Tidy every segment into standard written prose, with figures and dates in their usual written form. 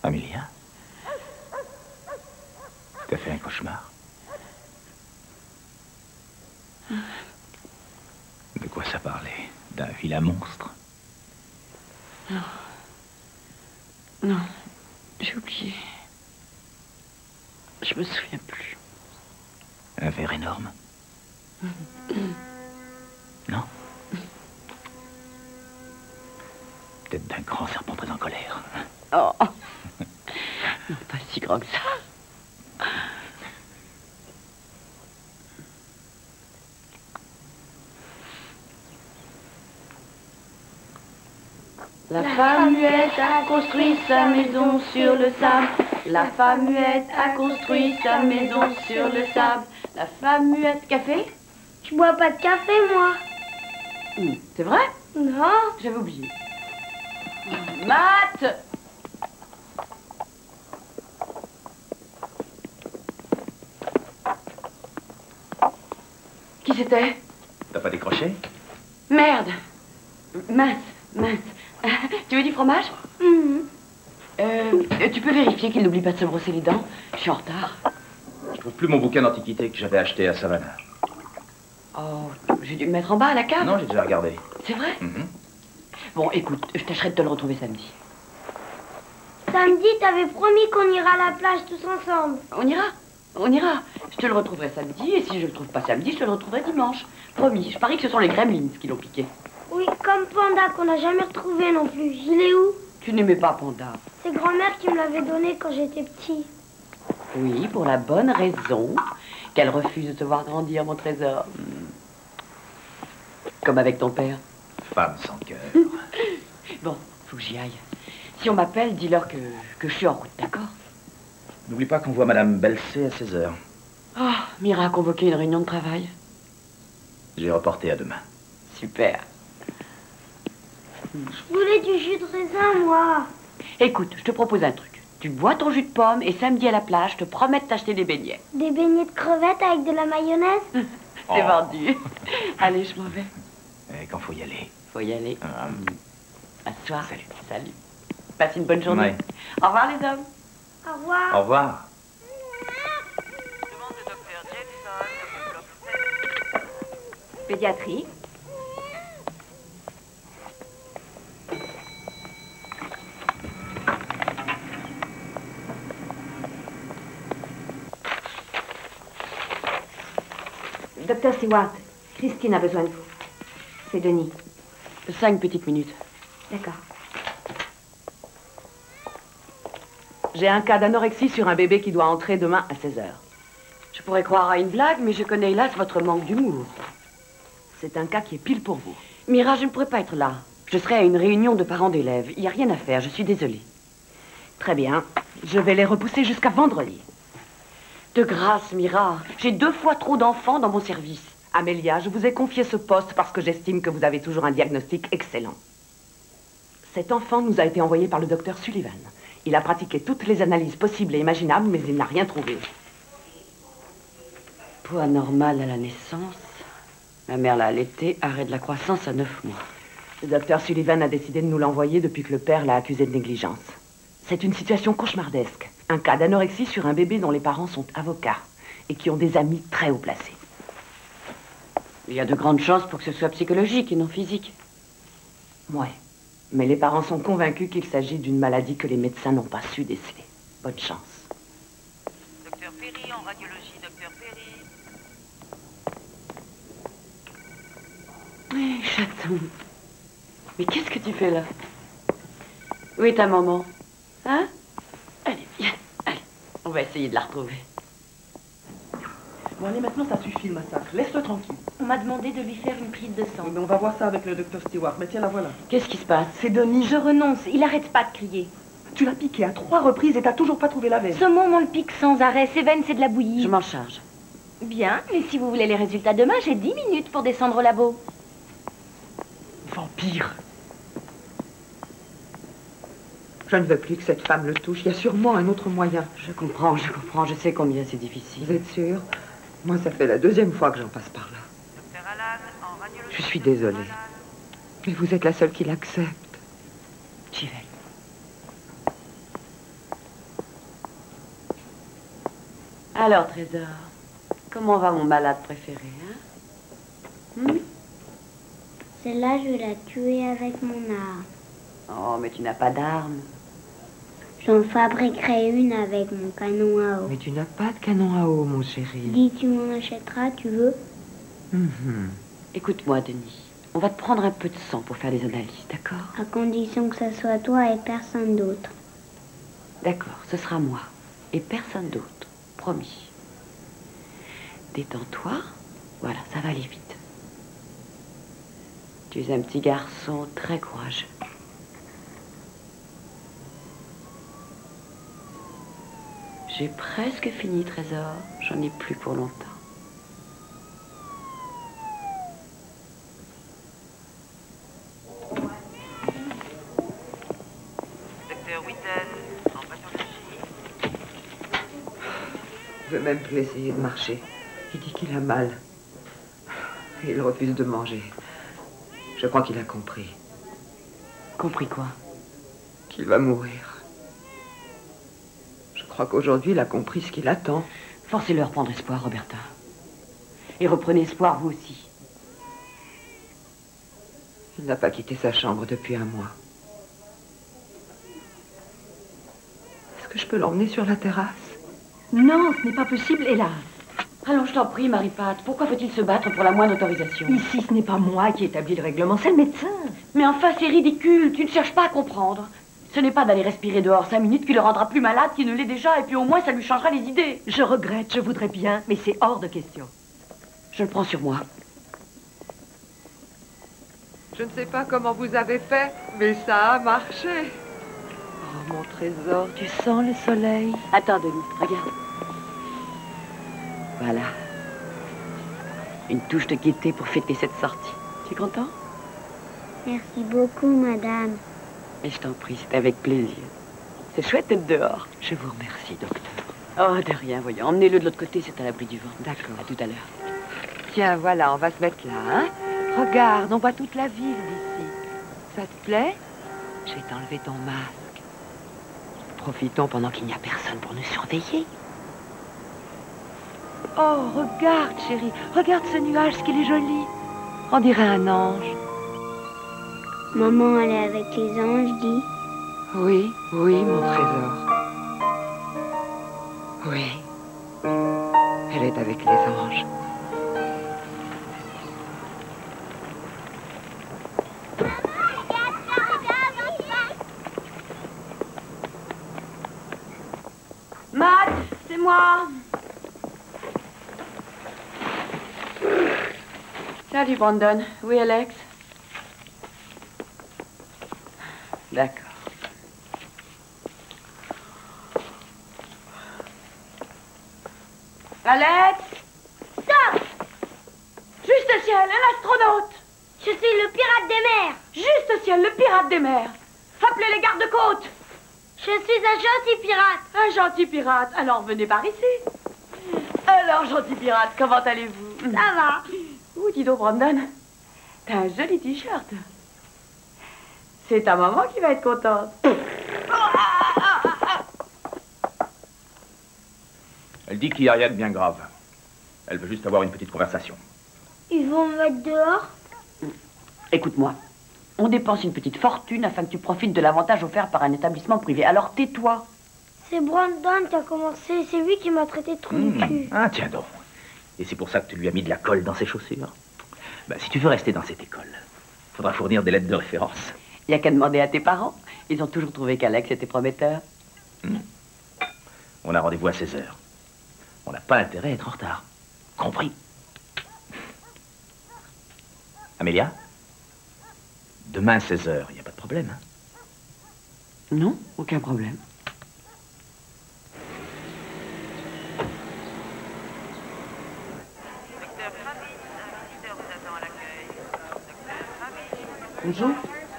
Amélia? T'as fait un cauchemar? De quoi ça parlait? D'un vilain monstre? Non. Non, j'ai oublié. Je me souviens plus. Un ver énorme? Non? Peut-être d'un grand serpent très en colère. Oh. Non, pas si grand que ça. La femme muette a construit sa maison sur le sable. La femme muette a construit sa maison sur le sable. La femme muette... Café? Je bois pas de café, moi. C'est vrai? Non. J'avais oublié. Matt! Qui c'était? T'as pas décroché? Merde! Mince. Tu veux du fromage? Tu peux vérifier qu'il n'oublie pas de se brosser les dents? Je suis en retard. Je trouve plus mon bouquin d'antiquité que j'avais acheté à Savannah. Oh, j'ai dû le mettre en bas à la cave? Non, j'ai déjà regardé. C'est vrai? Bon, écoute, je tâcherai de te le retrouver samedi. Samedi, t'avais promis qu'on ira à la plage tous ensemble. On ira. Je te le retrouverai samedi, et si je le trouve pas samedi, je te le retrouverai dimanche. Promis, je parie que ce sont les gremlins qui l'ont piqué. Oui, comme Panda, qu'on n'a jamais retrouvé non plus. Il est où? Tu n'aimais pas Panda. C'est grand-mère qui me l'avait donné quand j'étais petit. Oui, pour la bonne raison qu'elle refuse de te voir grandir, mon trésor. Comme avec ton père. Femme sans cœur. Bon, faut que j'y aille. Si on m'appelle, dis-leur que je suis en route, d'accord? N'oublie pas qu'on voit Madame Belsay à 16h. Oh, Mira a convoqué une réunion de travail. J'ai reporté à demain. Super. Je voulais du jus de raisin, moi. Écoute, je te propose un truc. Tu bois ton jus de pomme et samedi à la plage, je te promets de t'acheter des beignets. Des beignets de crevettes avec de la mayonnaise? C'est vendu. Allez, je m'en vais. Et quand faut y aller? Faut y aller. À ce soir. Salut. Passe une bonne journée. Ouais. Au revoir, les hommes. Au revoir. Au revoir. Demande de Dr. Jenson, bloc 7. Pédiatrie. Docteur Stewart, Christine a besoin de vous. C'est Denis. 5 petites minutes. D'accord. J'ai un cas d'anorexie sur un bébé qui doit entrer demain à 16h. Je pourrais croire à une blague, mais je connais hélas votre manque d'humour. C'est un cas qui est pile pour vous. Mira, je ne pourrais pas être là. Je serai à une réunion de parents d'élèves. Il n'y a rien à faire, je suis désolée. Très bien. Je vais les repousser jusqu'à vendredi. De grâce, Mira, j'ai 2 fois trop d'enfants dans mon service. Amélia, je vous ai confié ce poste parce que j'estime que vous avez toujours un diagnostic excellent. Cet enfant nous a été envoyé par le docteur Sullivan. Il a pratiqué toutes les analyses possibles et imaginables, mais il n'a rien trouvé. Poids normal à la naissance. Ma mère l'a allaité, arrêt de la croissance à 9 mois. Le docteur Sullivan a décidé de nous l'envoyer depuis que le père l'a accusé de négligence. C'est une situation cauchemardesque. Un cas d'anorexie sur un bébé dont les parents sont avocats et qui ont des amis très haut placés. Il y a de grandes chances pour que ce soit psychologique et non physique. Ouais. Mais les parents sont convaincus qu'il s'agit d'une maladie que les médecins n'ont pas su déceler. Bonne chance. Docteur Perry, en radiologie, docteur Perry. Oui, chaton. Mais qu'est-ce que tu fais là? Où est ta maman? Hein? Allez, viens. Allez, on va essayer de la retrouver. Bon, allez, maintenant, ça suffit le massacre. Laisse-le tranquille. On m'a demandé de lui faire une prise de sang. Oui, mais on va voir ça avec le docteur Stewart. Mais tiens, la voilà. Qu'est-ce qui se passe? C'est Denis. Je renonce, il arrête pas de crier. Tu l'as piqué à 3 reprises et t'as toujours pas trouvé la veine. Ce môme, on le pique sans arrêt. Ses veines, c'est de la bouillie. Je m'en charge. Bien, mais si vous voulez les résultats demain, j'ai 10 minutes pour descendre au labo. Vampire. Je ne veux plus que cette femme le touche. Il y a sûrement un autre moyen. Je comprends. Je sais combien c'est difficile. Vous êtes sûre? Moi, ça fait la 2e fois que j'en passe par là. Docteur Alan, en radiologie. Je suis désolée. Mais vous êtes la seule qui l'accepte. J'y vais. Alors, Trésor, comment va mon malade préféré, hein? Celle-là, je vais la tuer avec mon arme. Oh, mais tu n'as pas d'arme. J'en fabriquerai une avec mon canon à eau. Mais tu n'as pas de canon à eau, mon chéri. Dis, tu m'en achèteras, tu veux? Écoute-moi, Denis. On va te prendre un peu de sang pour faire les analyses, d'accord? À condition que ça soit toi et personne d'autre. D'accord, ce sera moi. Et personne d'autre. Promis. Détends-toi. Voilà, ça va aller vite. Tu es un petit garçon très courageux. J'ai presque fini, Trésor. J'en ai plus pour longtemps. Docteur Whitten, en pathologie. Il veut même plus essayer de marcher. Il dit qu'il a mal. Et il refuse de manger. Je crois qu'il a compris. Compris quoi? Qu'il va mourir. Je crois qu'aujourd'hui, il a compris ce qu'il attend. Forcez-le à reprendre espoir, Roberta. Et reprenez espoir, vous aussi. Il n'a pas quitté sa chambre depuis 1 mois. Est-ce que je peux l'emmener sur la terrasse? Non, ce n'est pas possible, hélas. Allons, je t'en prie, Marie-Pat. Pourquoi faut-il se battre pour la moindre autorisation? Ici, ce n'est pas moi qui établis le règlement, c'est le médecin. Mais enfin, c'est ridicule. Tu ne cherches pas à comprendre. Ce n'est pas d'aller respirer dehors 5 minutes qui le rendra plus malade qu'il ne l'est déjà, et puis au moins ça lui changera les idées. Je regrette, je voudrais bien, mais c'est hors de question. Je le prends sur moi. Je ne sais pas comment vous avez fait, mais ça a marché. Oh, mon trésor, tu sens le soleil? Attends, Denis, regarde. Voilà. Une touche de gaieté pour fêter cette sortie. Tu es content? Merci beaucoup, madame. Et je t'en prie, c'est avec plaisir. C'est chouette d'être dehors. Je vous remercie, docteur. Oh, de rien, voyons. Emmenez-le de l'autre côté, c'est à l'abri du vent. D'accord. À tout à l'heure. Tiens, voilà, on va se mettre là, hein? Regarde, on voit toute la ville d'ici. Ça te plaît? Je vais t'enlever ton masque. Profitons pendant qu'il n'y a personne pour nous surveiller. Oh, regarde, chérie. Regarde ce nuage, ce qu'il est joli. On dirait un ange. Maman, elle est avec les anges, dis. Oui, oui, mon trésor. Oui. Elle est avec les anges. Matt, c'est moi. Salut, Brandon. Oui, Alex? D'accord. Alex! Stop! Juste ciel, un astronaute! Je suis le pirate des mers. Juste ciel, le pirate des mers! Appelez les gardes-côtes! Je suis un gentil pirate. Un gentil pirate, alors venez par ici. Alors, gentil pirate, comment allez-vous? Ça va. Ouh, dis donc, Brandon, t'as un joli t-shirt. C'est ta maman qui va être contente. Elle dit qu'il n'y a rien de bien grave. Elle veut juste avoir une petite conversation. Ils vont me mettre dehors. Écoute-moi, on dépense une petite fortune afin que tu profites de l'avantage offert par un établissement privé. Alors tais-toi. C'est Brandon qui a commencé. C'est lui qui m'a traité de trou du cul. Ah, tiens donc. Et c'est pour ça que tu lui as mis de la colle dans ses chaussures. Bah, si tu veux rester dans cette école, faudra fournir des lettres de référence. Il n'y a qu'à demander à tes parents. Ils ont toujours trouvé qu'Alex était prometteur. On a rendez-vous à 16h. On n'a pas intérêt à être en retard. Compris? Amélia? Demain à 16h, il n'y a pas de problème, hein? Non, aucun problème. Docteur Favis, un visiteur vous attend à l'accueil. Docteur Favis. Bonjour.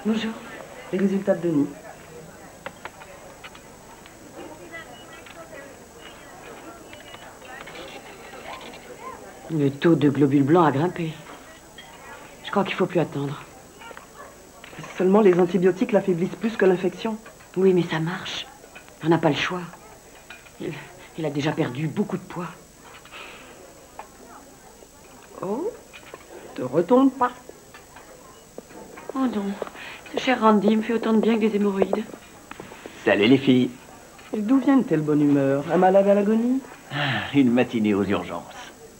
Bonjour. Les résultats de Denis. Le taux de globules blancs a grimpé. Je crois qu'il faut plus attendre. Seulement les antibiotiques l'affaiblissent plus que l'infection. Oui, mais ça marche. On n'a pas le choix. Il a déjà perdu beaucoup de poids. Oh, te retourne pas. Oh non, ce cher Randy me fait autant de bien que des hémorroïdes. Salut les filles. Et d'où vient une telle bonne humeur? Un malade à l'agonie? Une matinée aux urgences.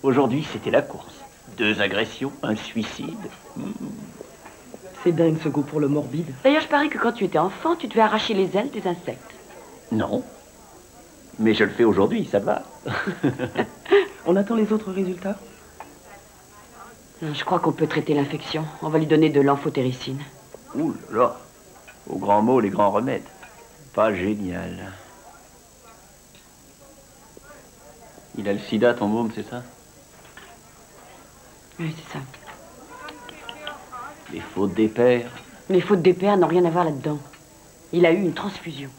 Aujourd'hui, c'était la course. 2 agressions, un suicide. C'est dingue ce goût pour le morbide. D'ailleurs, je parie que quand tu étais enfant, tu devais arracher les ailes des insectes. Non. Mais je le fais aujourd'hui, ça va. On attend les autres résultats? Non, je crois qu'on peut traiter l'infection. On va lui donner de l'amphotéricine. Ouh là là. Aux grands mots, les grands remèdes. Pas génial. Il a le sida, ton môme, c'est ça? Oui, c'est ça. Les fautes des pères. Les fautes des pères n'ont rien à voir là-dedans. Il a eu une transfusion.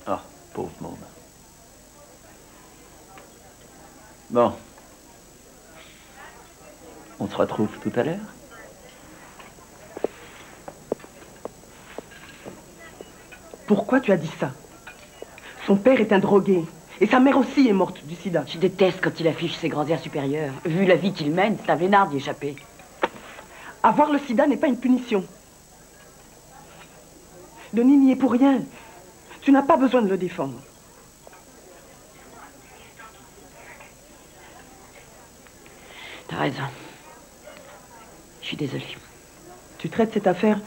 Ah, pauvre môme. Bon. On se retrouve tout à l'heure? Pourquoi tu as dit ça? Son père est un drogué. Et sa mère aussi est morte du sida. Je déteste quand il affiche ses grands airs supérieurs. Vu la vie qu'il mène, c'est un vénard d'y échapper. Avoir le sida n'est pas une punition. Denis n'y est pour rien. Tu n'as pas besoin de le défendre. T'as raison. Je suis désolée. Tu traites cette affaire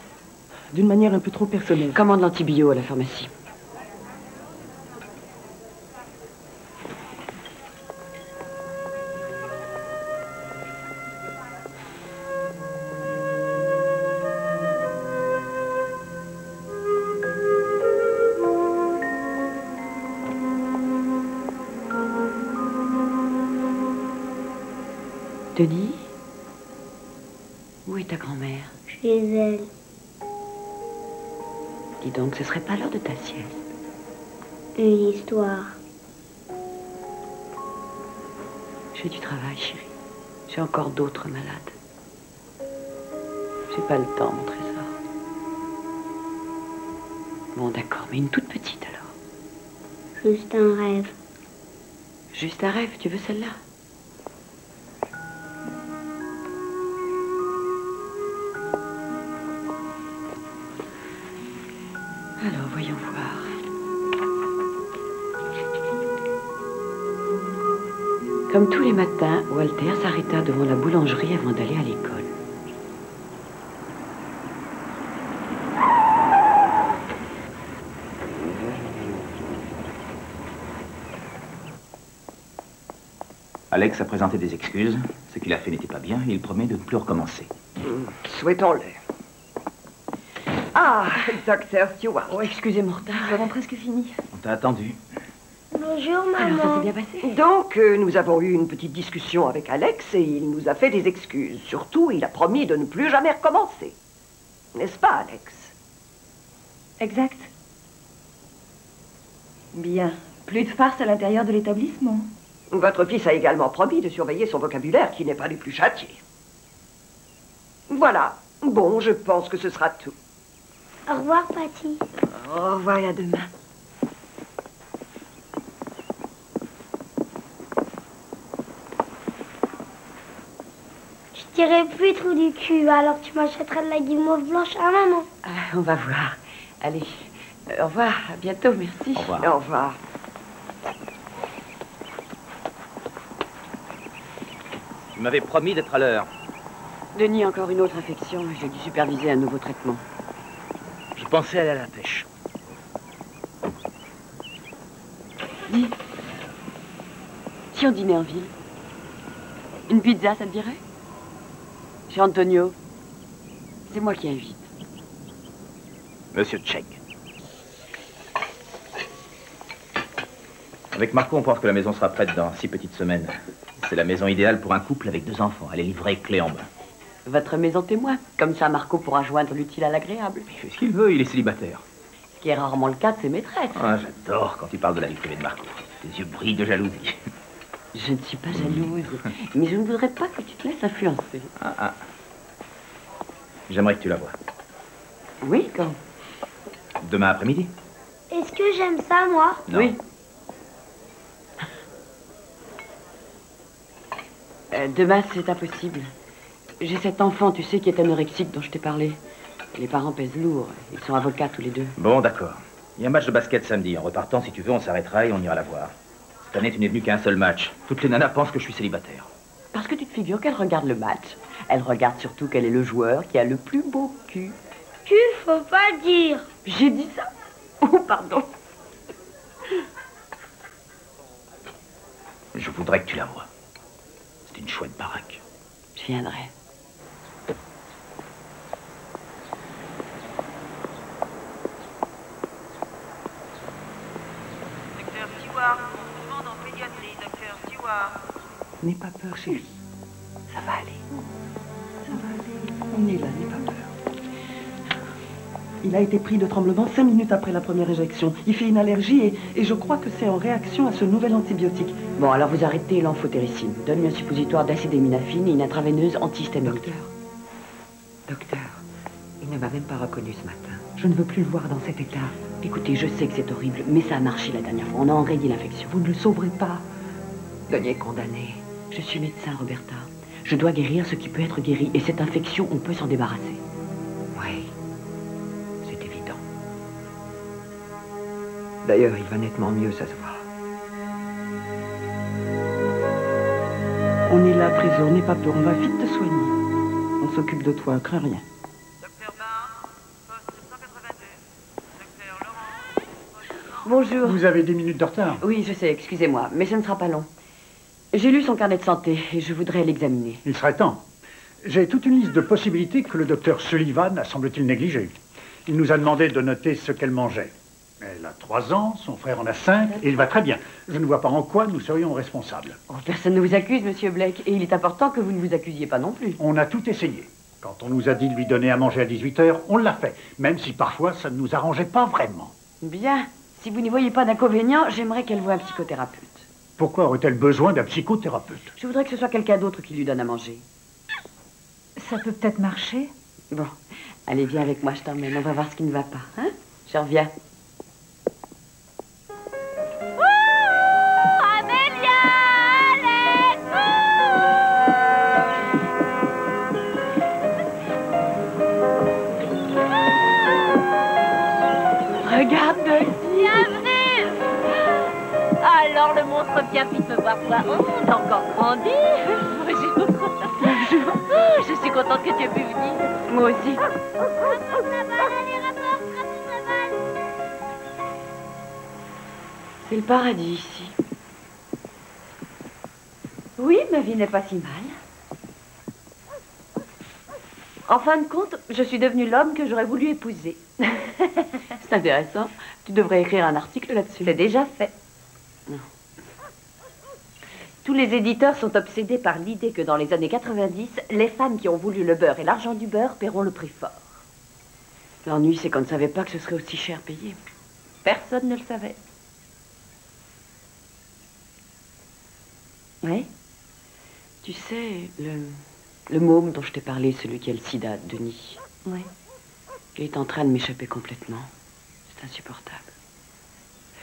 d'une manière un peu trop personnelle. Commande l'antibio à la pharmacie. Denis, où est ta grand-mère? Chez elle. Dis donc, ce serait pas l'heure de ta sieste? Une histoire. J'ai du travail, chérie. J'ai encore d'autres malades. J'ai pas le temps, mon trésor. Bon, d'accord, mais une toute petite alors. Juste un rêve. Juste un rêve, tu veux celle-là? Alors, voyons voir. Comme tous les matins, Walter s'arrêta devant la boulangerie avant d'aller à l'école. Alex a présenté des excuses. Ce qu'il a fait n'était pas bien et il promet de ne plus recommencer. Souhaitons-le. Ah, docteur Stewart. Oh, excusez mon retard. Nous avons presque fini. On t'a attendu. Bonjour, Alors, ça s'est maman. bien passé? Donc, nous avons eu une petite discussion avec Alex et il nous a fait des excuses. Surtout, il a promis de ne plus jamais recommencer. N'est-ce pas, Alex? Exact. Bien. Plus de farce à l'intérieur de l'établissement. Votre fils a également promis de surveiller son vocabulaire qui n'est pas des plus châtiés. Voilà. Bon, je pense que ce sera tout. Au revoir, Patty. Au revoir, à demain. Je tirais plus trop du cul, alors tu m'achèteras de la guimauve blanche à maman. Ah, on va voir. Allez, au revoir, à bientôt, merci. Au revoir. Au revoir. Tu m'avais promis d'être à l'heure. Denis, encore une autre infection. J'ai dû superviser un nouveau traitement. Je pensais aller à la pêche. Dis, si on dînait en ville, une pizza, ça te dirait? Chez Antonio, c'est moi qui invite. Monsieur Tchèque. Avec Marco, on pense que la maison sera prête dans 6 petites semaines. C'est la maison idéale pour un couple avec 2 enfants. Elle est livrée clé en main. Votre maison témoin. Comme ça, Marco pourra joindre l'utile à l'agréable. Il fait ce qu'il veut, il est célibataire. Ce qui est rarement le cas de ses maîtresses. Ah, j'adore quand tu parles de la vie privée de Marco. Tes yeux brillent de jalousie. Je ne suis pas jalouse, mais je ne voudrais pas que tu te laisses influencer. Ah. J'aimerais que tu la vois. Oui, quand? Demain après-midi. Est-ce que j'aime ça, moi? Non. Oui. Demain, c'est impossible. J'ai cet enfant, tu sais, qui est anorexique dont je t'ai parlé. Les parents pèsent lourd. Ils sont avocats tous les deux. Bon, d'accord. Il y a un match de basket samedi. En repartant, si tu veux, on s'arrêtera et on ira la voir. Cette année, tu n'es venu qu'à un seul match. Toutes les nanas pensent que je suis célibataire. Parce que tu te figures qu'elle regarde le match. Elle regarde surtout quel est le joueur qui a le plus beau cul. Tu, faut pas le dire. J'ai dit ça? Oh, pardon. Je voudrais que tu la vois. C'est une chouette baraque. Je viendrai. Docteur Stewart, on demande en pédiatrie, docteur Stewart. N'aie pas peur, chérie. Ça va aller. Ça va aller. On est là, n'aie pas peur. Il a été pris de tremblement 5 minutes après la première injection. Il fait une allergie et je crois que c'est en réaction à ce nouvel antibiotique. Bon, alors vous arrêtez l'amphotericine. Donne-lui un suppositoire d'acétaminophine et une intraveineuse antihistaminique. Docteur, il ne m'a même pas reconnu ce matin. Je ne veux plus le voir dans cet état. Écoutez, je sais que c'est horrible, mais ça a marché la dernière fois. On a enrayé l'infection. Vous ne le sauverez pas. Denis est condamné. Je suis médecin, Roberta. Je dois guérir ce qui peut être guéri. Et cette infection, on peut s'en débarrasser. Oui, c'est évident. D'ailleurs, il va nettement mieux, ça se voit. On est là, Trésor, n'aie pas peur. On va vite te soigner. On s'occupe de toi, crains rien. Docteur Barr, poste 182. Docteur Laurent, poste 100. Bonjour. Vous avez 10 minutes de retard. Oui, je sais, excusez-moi, mais ce ne sera pas long. J'ai lu son carnet de santé et je voudrais l'examiner. Il serait temps. J'ai toute une liste de possibilités que le docteur Sullivan a, semble-t-il, négligées. Il nous a demandé de noter ce qu'elle mangeait. Elle a 3 ans, son frère en a 5, et il va très bien. Je ne vois pas en quoi nous serions responsables. Oh, personne ne vous accuse, monsieur Blake, et il est important que vous ne vous accusiez pas non plus. On a tout essayé. Quand on nous a dit de lui donner à manger à 18h, on l'a fait. Même si parfois, ça ne nous arrangeait pas vraiment. Bien. Si vous n'y voyez pas d'inconvénient, j'aimerais qu'elle voie un psychothérapeute. Pourquoi aurait-elle besoin d'un psychothérapeute? Je voudrais que ce soit quelqu'un d'autre qui lui donne à manger. Ça peut peut-être marcher. Bon, allez, viens avec moi, je t'emmène. On va voir ce qui ne va pas, hein? Je reviens. Regarde, Bienvenue. Alors, le monstre Pierre-Fils me voir quoi? Oh, t'as encore grandi. Bonjour. Bonjour. Oh, je suis contente que tu aies pu venir. moi aussi. C'est le paradis ici. Oui, ma vie n'est pas si mal. En fin de compte, je suis devenue l'homme que j'aurais voulu épouser. C'est intéressant. Tu devrais écrire un article là-dessus. C'est déjà fait. les éditeurs sont obsédés par l'idée que dans les années 90, les femmes qui ont voulu le beurre et l'argent du beurre paieront le prix fort. L'ennui, c'est qu'on ne savait pas que ce serait aussi cher payé. Personne ne le savait. Oui. Tu sais, le môme dont je t'ai parlé, celui qui a le sida, Denis. Oui. Il est en train de m'échapper complètement. C'est insupportable.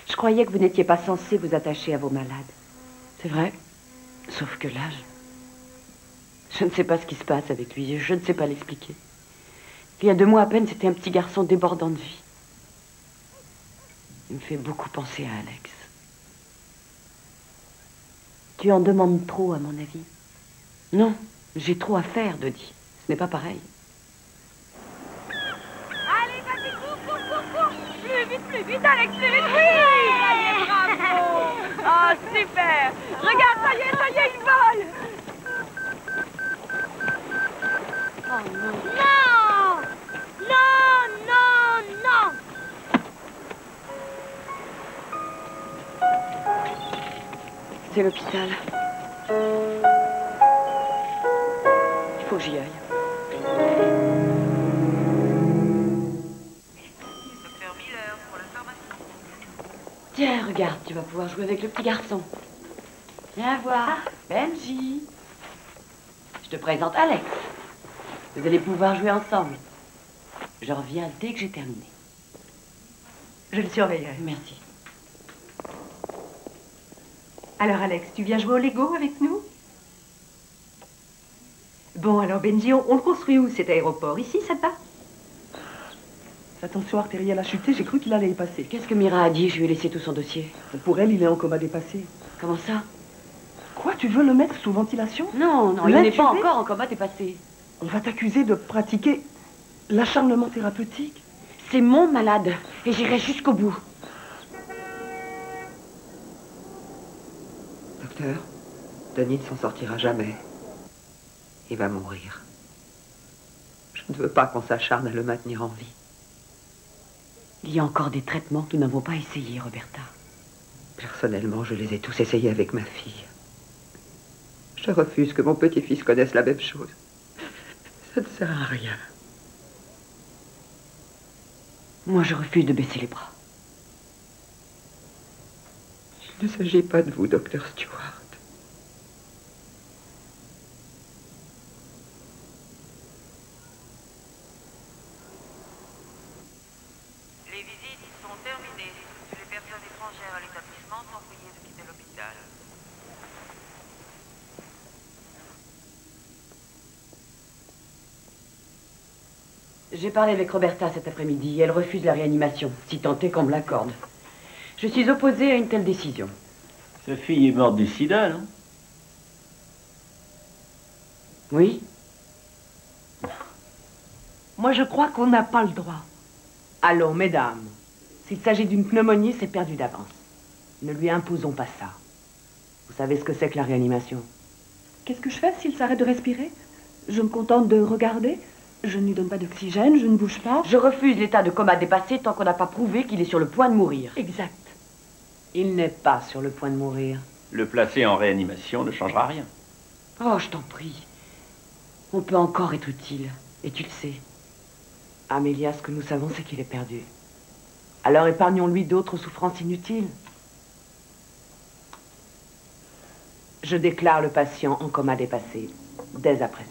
Je croyais que vous n'étiez pas censé vous attacher à vos malades. C'est vrai. Sauf que là, je ne sais pas ce qui se passe avec lui. Je ne sais pas l'expliquer. Il y a 2 mois à peine, c'était un petit garçon débordant de vie. Il me fait beaucoup penser à Alex. Tu en demandes trop, à mon avis. Non, j'ai trop à faire, Dodie. Ce n'est pas pareil. Allez, vas-y, cours. Plus vite, Alex, plus vite. Oui, allez, bravo. Oh, super. Regarde, ça y est, il vole. Oh non! Non! C'est l'hôpital. Il faut que j'y aille. Docteur Miller pour la pharmacie. Tiens, regarde, tu vas pouvoir jouer avec le petit garçon. Viens voir, Benji. Je te présente Alex. Vous allez pouvoir jouer ensemble. Je reviens dès que j'ai terminé. Je le surveillerai. Merci. Alors Alex, tu viens jouer au Lego avec nous? Bon, alors Benji, on le construit où cet aéroport? Ici, ça te va? Sa tension artérielle a chuté, j'ai cru qu'il allait y passer. Qu'est-ce que Mira a dit? Je lui ai laissé tout son dossier. Pour elle, il est en coma dépassé. Comment ça? Quoi, tu veux le mettre sous ventilation? Non, il n'est pas encore en coma dépassé. On va t'accuser de pratiquer l'acharnement thérapeutique. C'est mon malade, et j'irai jusqu'au bout. Docteur, Denis ne s'en sortira jamais. Il va mourir. Je ne veux pas qu'on s'acharne à le maintenir en vie. Il y a encore des traitements que nous n'avons pas essayés, Roberta. Personnellement, je les ai tous essayés avec ma fille. Je refuse que mon petit-fils connaisse la même chose. Ça ne sert à rien. Moi, je refuse de baisser les bras. Il ne s'agit pas de vous, docteur Stewart. Les visites sont terminées. Les personnes étrangères à l'établissement sont priées de quitter l'hôpital. J'ai parlé avec Roberta cet après-midi. Elle refuse la réanimation, si tant est qu'on me l'accorde. Je suis opposée à une telle décision. Sa fille est morte du sida, non? Oui? Moi, je crois qu'on n'a pas le droit. Allons, mesdames. S'il s'agit d'une pneumonie, c'est perdu d'avance. Ne lui imposons pas ça. Vous savez ce que c'est que la réanimation? Qu'est-ce que je fais s'il s'arrête de respirer? Je me contente de regarder. Je ne lui donne pas d'oxygène, je ne bouge pas. Je refuse l'état de coma dépassé tant qu'on n'a pas prouvé qu'il est sur le point de mourir. Exact. Il n'est pas sur le point de mourir. Le placer en réanimation ne changera rien. Oh, je t'en prie. On peut encore être utile. Et tu le sais. Amélia, ce que nous savons, c'est qu'il est perdu. Alors épargnons-lui d'autres souffrances inutiles. Je déclare le patient en coma dépassé, dès à présent.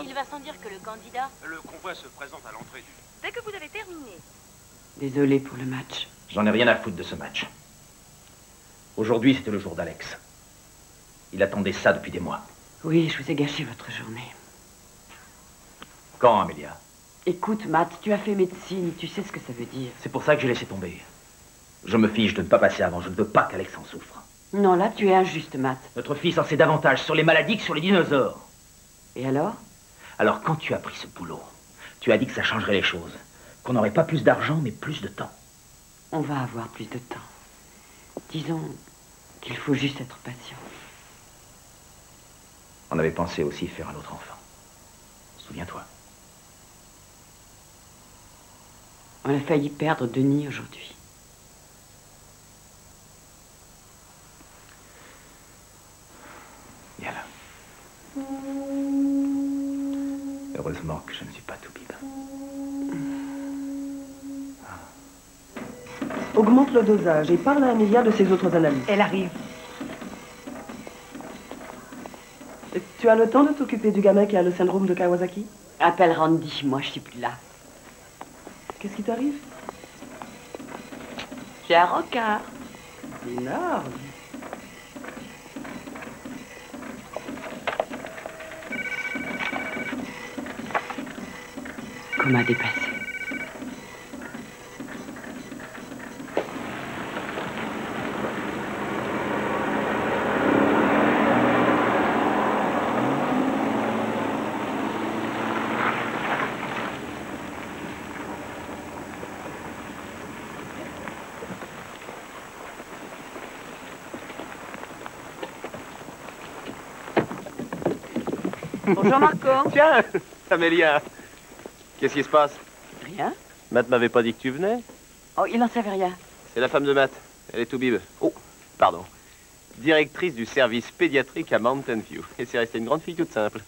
Il va sans dire que le candidat... Le convoi se présente à l'entrée du... Dès que vous avez terminé. Désolée pour le match. J'en ai rien à foutre de ce match. Aujourd'hui, c'était le jour d'Alex. Il attendait ça depuis des mois. Oui, je vous ai gâché votre journée. Quand, Amélia? Écoute, Matt, tu as fait médecine, tu sais ce que ça veut dire. C'est pour ça que j'ai laissé tomber. Je me fiche de ne pas passer avant, je ne veux pas qu'Alex en souffre. Non, là, tu es injuste, Matt. Notre fils en sait davantage sur les maladies que sur les dinosaures. Et alors? Alors, quand tu as pris ce boulot, tu as dit que ça changerait les choses. Qu'on n'aurait pas plus d'argent, mais plus de temps. On va avoir plus de temps. Disons qu'il faut juste être patient. On avait pensé aussi faire un autre enfant. Souviens-toi. On a failli perdre Denis aujourd'hui. Viens là. Heureusement que je ne suis pas tout bib. Augmente le dosage et parle à Amélia de ses autres analyses. Elle arrive. Et tu as le temps de t'occuper du gamin qui a le syndrome de Kawasaki? Appelle Randy, moi je suis plus là. Qu'est-ce qui t'arrive? J'ai un rencard. Énorme. Coma dépassé. Bonjour Marco. Tiens, Amélia. Qu'est-ce qui se passe? Rien. Matt m'avait pas dit que tu venais. Oh, il n'en savait rien. C'est la femme de Matt. Elle est tout bib. Oh, pardon. Directrice du service pédiatrique à Mountain View. Et c'est resté une grande fille toute simple.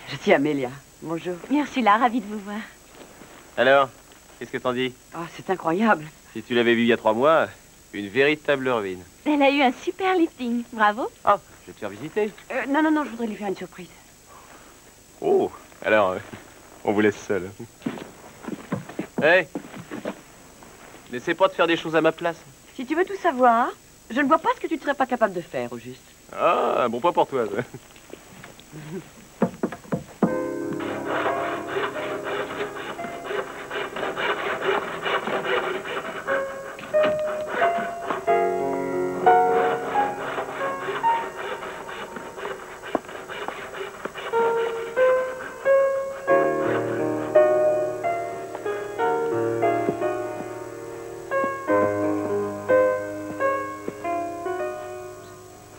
Je suis Amélia. Bonjour. Merci là, ravie de vous voir. Alors, qu'est-ce que t'en dis? Oh, c'est incroyable. Si tu l'avais vue il y a 3 mois, une véritable ruine. Elle a eu un super lifting. Bravo. Ah, je vais te faire visiter. Non, je voudrais lui faire une surprise. Oh, alors, on vous laisse seul. Hé, n'essaie pas de faire des choses à ma place. Si tu veux tout savoir, je ne vois pas ce que tu ne serais pas capable de faire, au juste. Ah, bon point pour toi. Ça.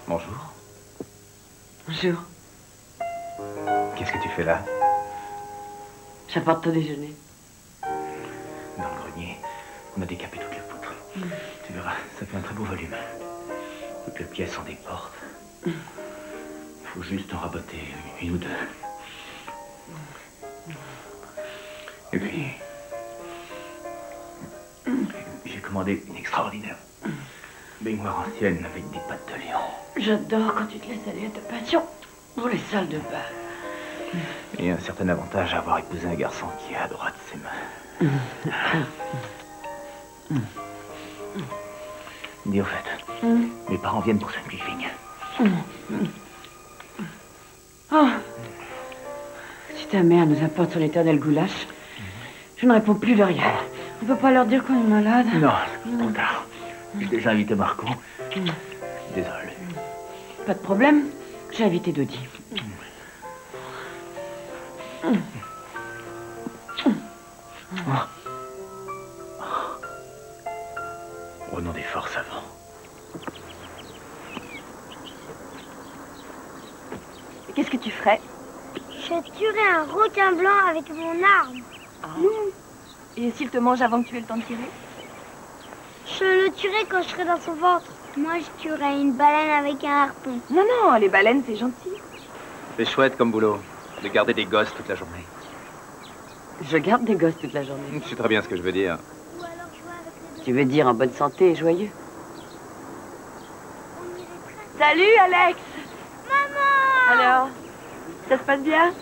Bonjour. Bonjour. Qu'est-ce que tu fais là? J'apporte ton déjeuner. Dans le grenier, on a décapé toutes les poutres. Tu verras, ça fait un très beau volume. Toutes les pièces ont des portes. Il faut juste en raboter une ou deux. Et puis, j'ai commandé une extraordinaire baignoire ancienne avec des pattes de lion. J'adore quand tu te laisses aller à ta passion pour les salles de bain. Et un certain avantage à avoir épousé un garçon qui a à droite ses mains. Dis au fait, mes parents viennent pour Saint-Cliffing. Oh. Si ta mère nous apporte son éternel goulash, je ne réponds plus de rien. On peut pas leur dire qu'on est malade. Non, c'est trop tard. J'ai déjà invité Marco. Désolé. Pas de problème, j'ai invité Dodi. Prenons des forces avant. Qu'est-ce que tu ferais? Je tuerai un requin blanc avec mon arme. Et s'il te mange avant que tu aies le temps de tirer? Je le tuerai quand je serai dans son ventre. Moi, je tuerai une baleine avec un harpon. Non, les baleines, c'est gentil. C'est chouette comme boulot, de garder des gosses toute la journée. Je garde des gosses toute la journée. Je sais très bien ce que je veux dire. Tu veux dire en bonne santé et joyeux? Salut, Alex. Maman! Alors, ça se passe bien?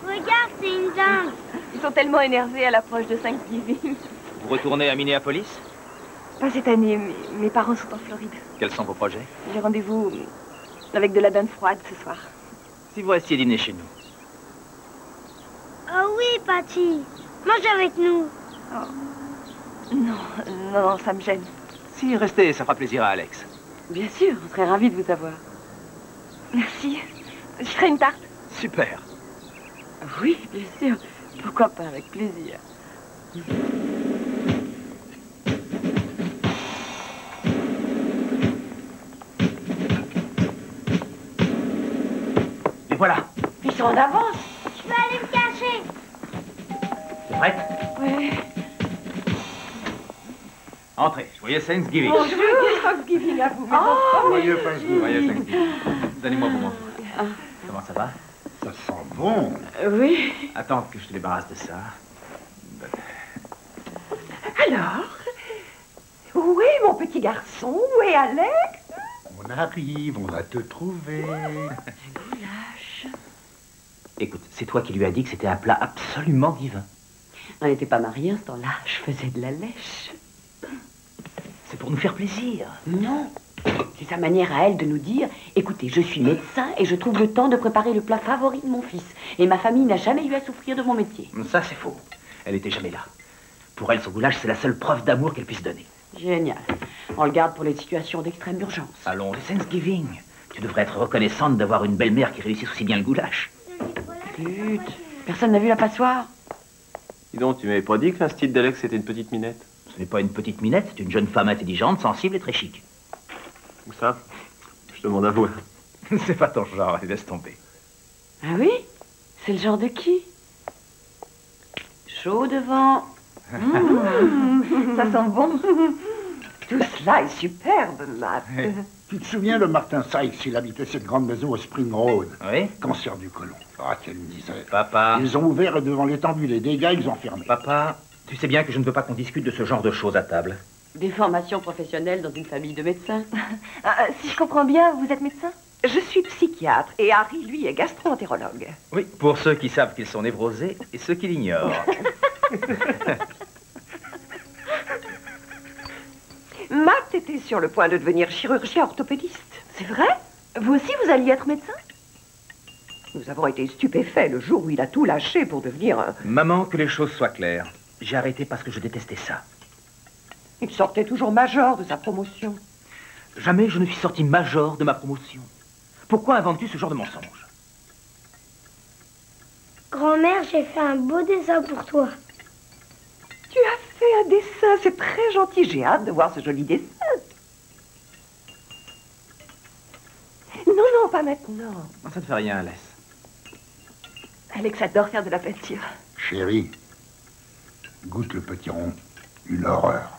Regarde, c'est une dingue. Ils sont tellement énervés à l'approche de Thanksgiving. Vous retournez à Minneapolis? Pas cette année, mes parents sont en Floride. Quels sont vos projets? J'ai rendez-vous avec de la dinde froide ce soir. Si vous restiez dîner chez nous. Oh oui, Patty. Mange avec nous. Oh. Non, ça me gêne. Si, restez, ça fera plaisir à Alex. Bien sûr, on serait ravis de vous avoir. Merci. Je ferai une tarte. Super. Oui, bien sûr. Pourquoi pas, avec plaisir. Et voilà. Ils sont en avance. Je vais aller me cacher. T'es prête? Oui. Entrez, joyeux Thanksgiving. Bonjour. Thanksgiving à vous. Joyeux Thanksgiving. Joyeux Thanksgiving. Donnez-moi vos manteaux. Comment ça va? Ça sent bon. Oui. Attends que je te débarrasse de ça. Alors? Où est mon petit garçon? Où est Alex? On arrive, on va te trouver. Écoute, c'est toi qui lui as dit que c'était un plat absolument divin. On n'était pas mariés à ce temps-là. Je faisais de la lèche. C'est pour nous faire plaisir. Non. C'est sa manière à elle de nous dire, écoutez, je suis médecin et je trouve le temps de préparer le plat favori de mon fils. Et ma famille n'a jamais eu à souffrir de mon métier. Ça, c'est faux. Elle n'était jamais là. Pour elle, son goulash, c'est la seule preuve d'amour qu'elle puisse donner. Génial. On le garde pour les situations d'extrême urgence. Allons, c'est Thanksgiving. Tu devrais être reconnaissante d'avoir une belle-mère qui réussit aussi bien le goulash. Flûte. Personne n'a vu la passoire? Dis donc, tu m'avais pas dit que l'instit d'Alex c'était une petite minette? Ce n'est pas une petite minette, c'est une jeune femme intelligente, sensible et très chic. Où ça? Je demande à vous. C'est pas ton genre, laisse tomber. Ah oui? C'est le genre de qui? Chaud devant. Ça sent bon. Tout cela est superbe, Matt. Tu te souviens de Martin Sykes? Il habitait cette grande maison au Spring Road. Oui? Cancer du côlon. Ah, quelle misère. Papa. Ils ont ouvert et devant l'étendue des dégâts, ils ont fermé. Papa, tu sais bien que je ne veux pas qu'on discute de ce genre de choses à table. Des formations professionnelles dans une famille de médecins. Si je comprends bien, vous êtes médecin? Je suis psychiatre et Harry, lui, est gastro-entérologue. Oui, pour ceux qui savent qu'ils sont névrosés et ceux qui l'ignorent. Matt était sur le point de devenir chirurgien orthopédiste. C'est vrai? Vous aussi, vous alliez être médecin? Nous avons été stupéfaits le jour où il a tout lâché pour devenir un... Maman, que les choses soient claires. J'ai arrêté parce que je détestais ça. Il sortait toujours major de sa promotion. Jamais je ne suis sorti major de ma promotion. Pourquoi inventes-tu ce genre de mensonge? Grand-mère, j'ai fait un beau dessin pour toi. Tu as fait un dessin, c'est très gentil. J'ai hâte de voir ce joli dessin. Non, pas maintenant. Ça ne fait rien, laisse. Alex adore faire de la peinture. Chérie, goûte le petit rond. Une horreur.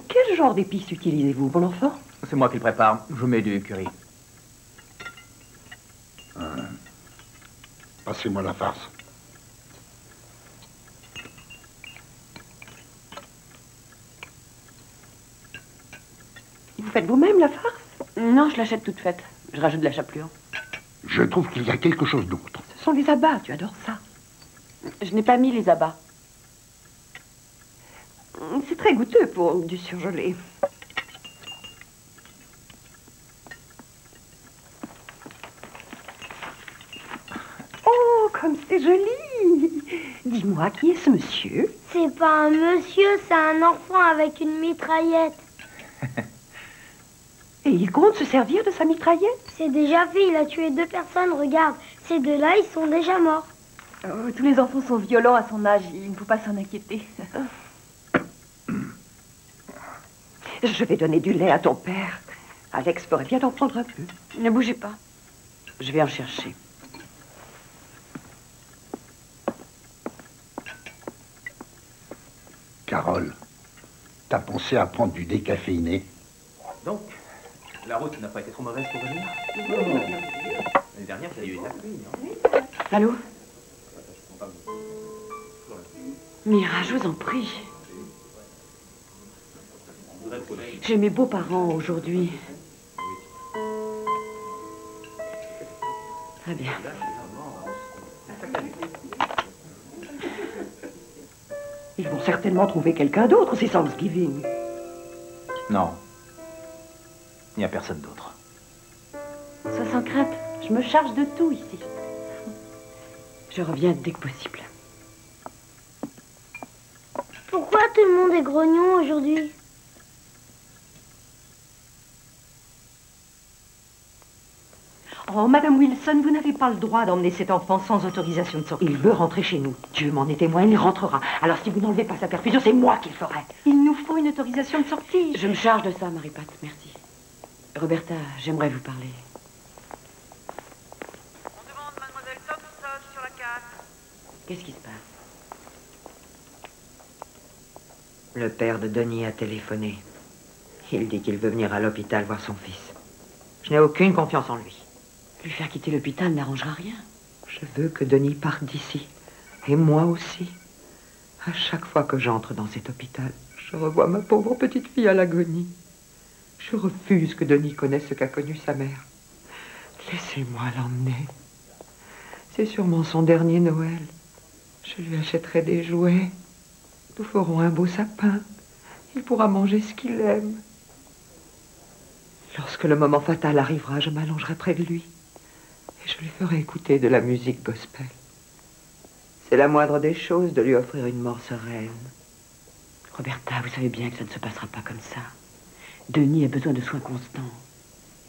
Quel genre d'épices utilisez-vous, mon enfant? C'est moi qui le prépare. Je mets du curry. Passez-moi la farce. Vous faites vous-même la farce? Non, je l'achète toute faite. Je rajoute de la chapelure. Je trouve qu'il y a quelque chose d'autre. Ce sont les abats, tu adores ça. Je n'ai pas mis les abats. C'est très goûteux pour du surgelé. Oh, comme c'est joli! Dis-moi, qui est ce monsieur? C'est pas un monsieur, c'est un enfant avec une mitraillette. Et il compte se servir de sa mitraillette? C'est déjà fait, il a tué 2 personnes, regarde. Ces 2-là, ils sont déjà morts. Oh, tous les enfants sont violents à son âge, il ne faut pas s'en inquiéter. Je vais donner du lait à ton père. Alex ferait bien d'en prendre un peu. Ne bougez pas. Je vais en chercher. Carole, t'as pensé à prendre du décaféiné? Donc, la route n'a pas été trop mauvaise pour venir? Non. L'année dernière, vous avez eu de la pluie, non? Allô? Mira, je vous en prie. J'ai mes beaux-parents aujourd'hui. Très bien. Ils vont certainement trouver quelqu'un d'autre, c'est Thanksgiving. Non. Il n'y a personne d'autre. Sois sans crainte, je me charge de tout ici. Je reviens dès que possible. Pourquoi tout le monde est grognon aujourd'hui? Oh, Madame Wilson, vous n'avez pas le droit d'emmener cet enfant sans autorisation de sortie. Il veut rentrer chez nous. Dieu m'en est témoin, il rentrera. Alors si vous n'enlevez pas sa perfusion, c'est moi qui le ferai. Il nous faut une autorisation de sortie. Je me charge de ça, Marie-Pat, merci. Roberta, j'aimerais vous parler. On demande Mademoiselle Thompson sur la 4. Qu'est-ce qui se passe? Le père de Denis a téléphoné. Il dit qu'il veut venir à l'hôpital voir son fils. Je n'ai aucune confiance en lui. Lui faire quitter l'hôpital n'arrangera rien. Je veux que Denis parte d'ici. Et moi aussi. À chaque fois que j'entre dans cet hôpital, je revois ma pauvre petite fille à l'agonie. Je refuse que Denis connaisse ce qu'a connu sa mère. Laissez-moi l'emmener. C'est sûrement son dernier Noël. Je lui achèterai des jouets. Nous ferons un beau sapin. Il pourra manger ce qu'il aime. Lorsque le moment fatal arrivera, je m'allongerai près de lui. Et je lui ferai écouter de la musique gospel. C'est la moindre des choses de lui offrir une mort sereine. Roberta, vous savez bien que ça ne se passera pas comme ça. Denis a besoin de soins constants.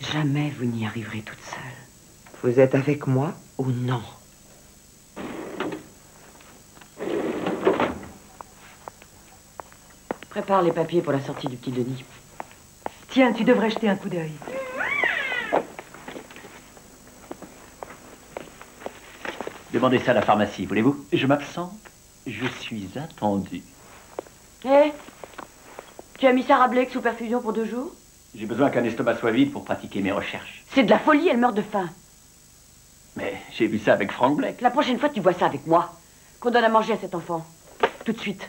Jamais vous n'y arriverez toute seule. Vous êtes avec moi ou non? Prépare les papiers pour la sortie du petit Denis. Tiens, tu devrais jeter un coup d'œil. Demandez ça à la pharmacie, voulez-vous? Je m'absente. Je suis attendu. Hé, tu as mis Sarah Blake sous perfusion pour 2 jours? J'ai besoin qu'un estomac soit vide pour pratiquer mes recherches. C'est de la folie, elle meurt de faim. Mais j'ai vu ça avec Frank Blake. La prochaine fois, tu vois ça avec moi. Qu'on donne à manger à cet enfant. Tout de suite.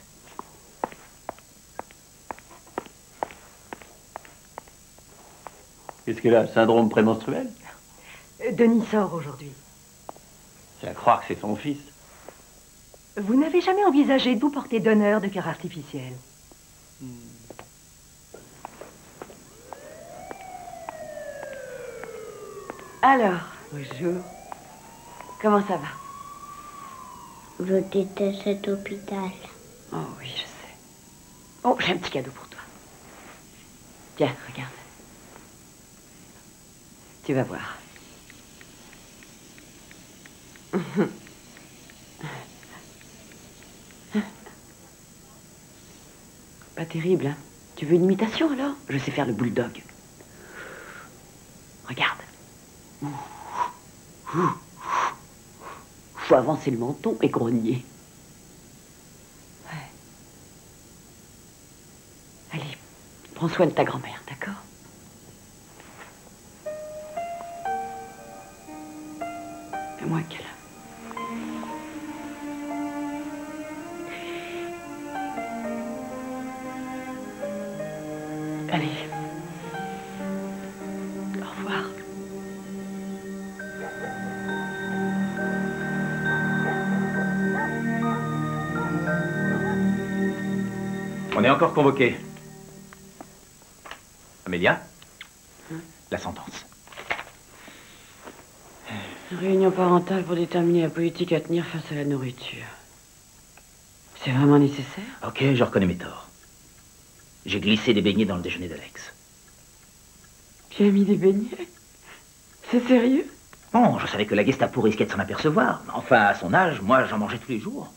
Qu'est-ce qu'elle a? Syndrome prémenstruel? Denis sort aujourd'hui. C'est à croire que c'est son fils. Vous n'avez jamais envisagé de vous porter donneur de cœur artificiel? Alors, bonjour. Comment ça va? Je déteste cet hôpital. Oh oui, je sais. Oh, j'ai un petit cadeau pour toi. Tiens, regarde. Tu vas voir. Pas terrible, hein? Tu veux une imitation, alors? Je sais faire le bulldog. Regarde. Faut avancer le menton et grogner. Ouais. Allez, prends soin de ta grand-mère, d'accord? Fais-moi un câlin. Allez. Au revoir. On est encore convoqué. Amélia, la sentence. Réunion parentale pour déterminer la politique à tenir face à la nourriture. C'est vraiment nécessaire? Ok, je reconnais mes torts. J'ai glissé des beignets dans le déjeuner d'Alex. Tu as mis des beignets? C'est sérieux? Bon, je savais que la Gestapo risquait de s'en apercevoir. Mais enfin, à son âge, moi, j'en mangeais tous les jours.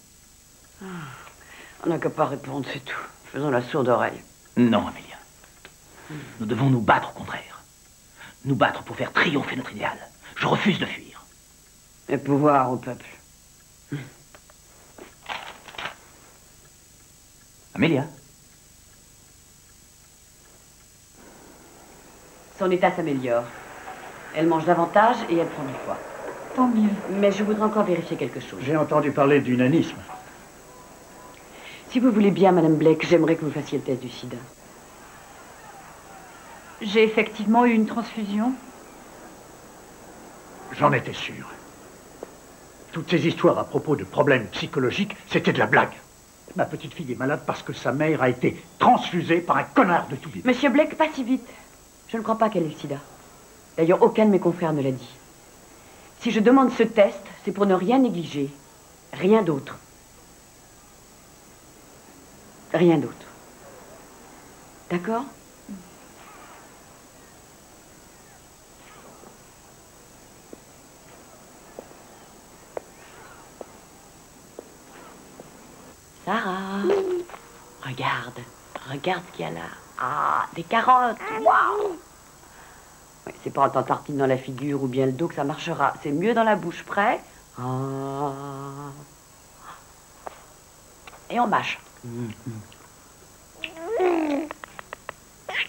On n'a qu'à pas répondre, c'est tout. Faisons la sourde oreille. Non, Amélia. Nous devons nous battre au contraire. Nous battre pour faire triompher notre idéal. Je refuse de fuir. Et pouvoir au peuple. Amélia. Son état s'améliore. Elle mange davantage et elle prend du poids. Tant mieux. Mais je voudrais encore vérifier quelque chose. J'ai entendu parler d'unanisme. Si vous voulez bien, Madame Blake, j'aimerais que vous fassiez le test du sida. J'ai effectivement eu une transfusion. J'en étais sûr. Toutes ces histoires à propos de problèmes psychologiques, c'était de la blague. Ma petite fille est malade parce que sa mère a été transfusée par un connard de tout bébé. Monsieur Blake, pas si vite. Je ne crois pas qu'elle ait le sida. D'ailleurs, aucun de mes confrères ne l'a dit. Si je demande ce test, c'est pour ne rien négliger. Rien d'autre. Rien d'autre. D'accord? Sarah, regarde ce qu'il y a là. Ah, des carottes, waouh! Ouais, c'est pas en t'en tartine dans la figure ou bien le dos que ça marchera. C'est mieux dans la bouche, prêt? Ah. Et on mâche.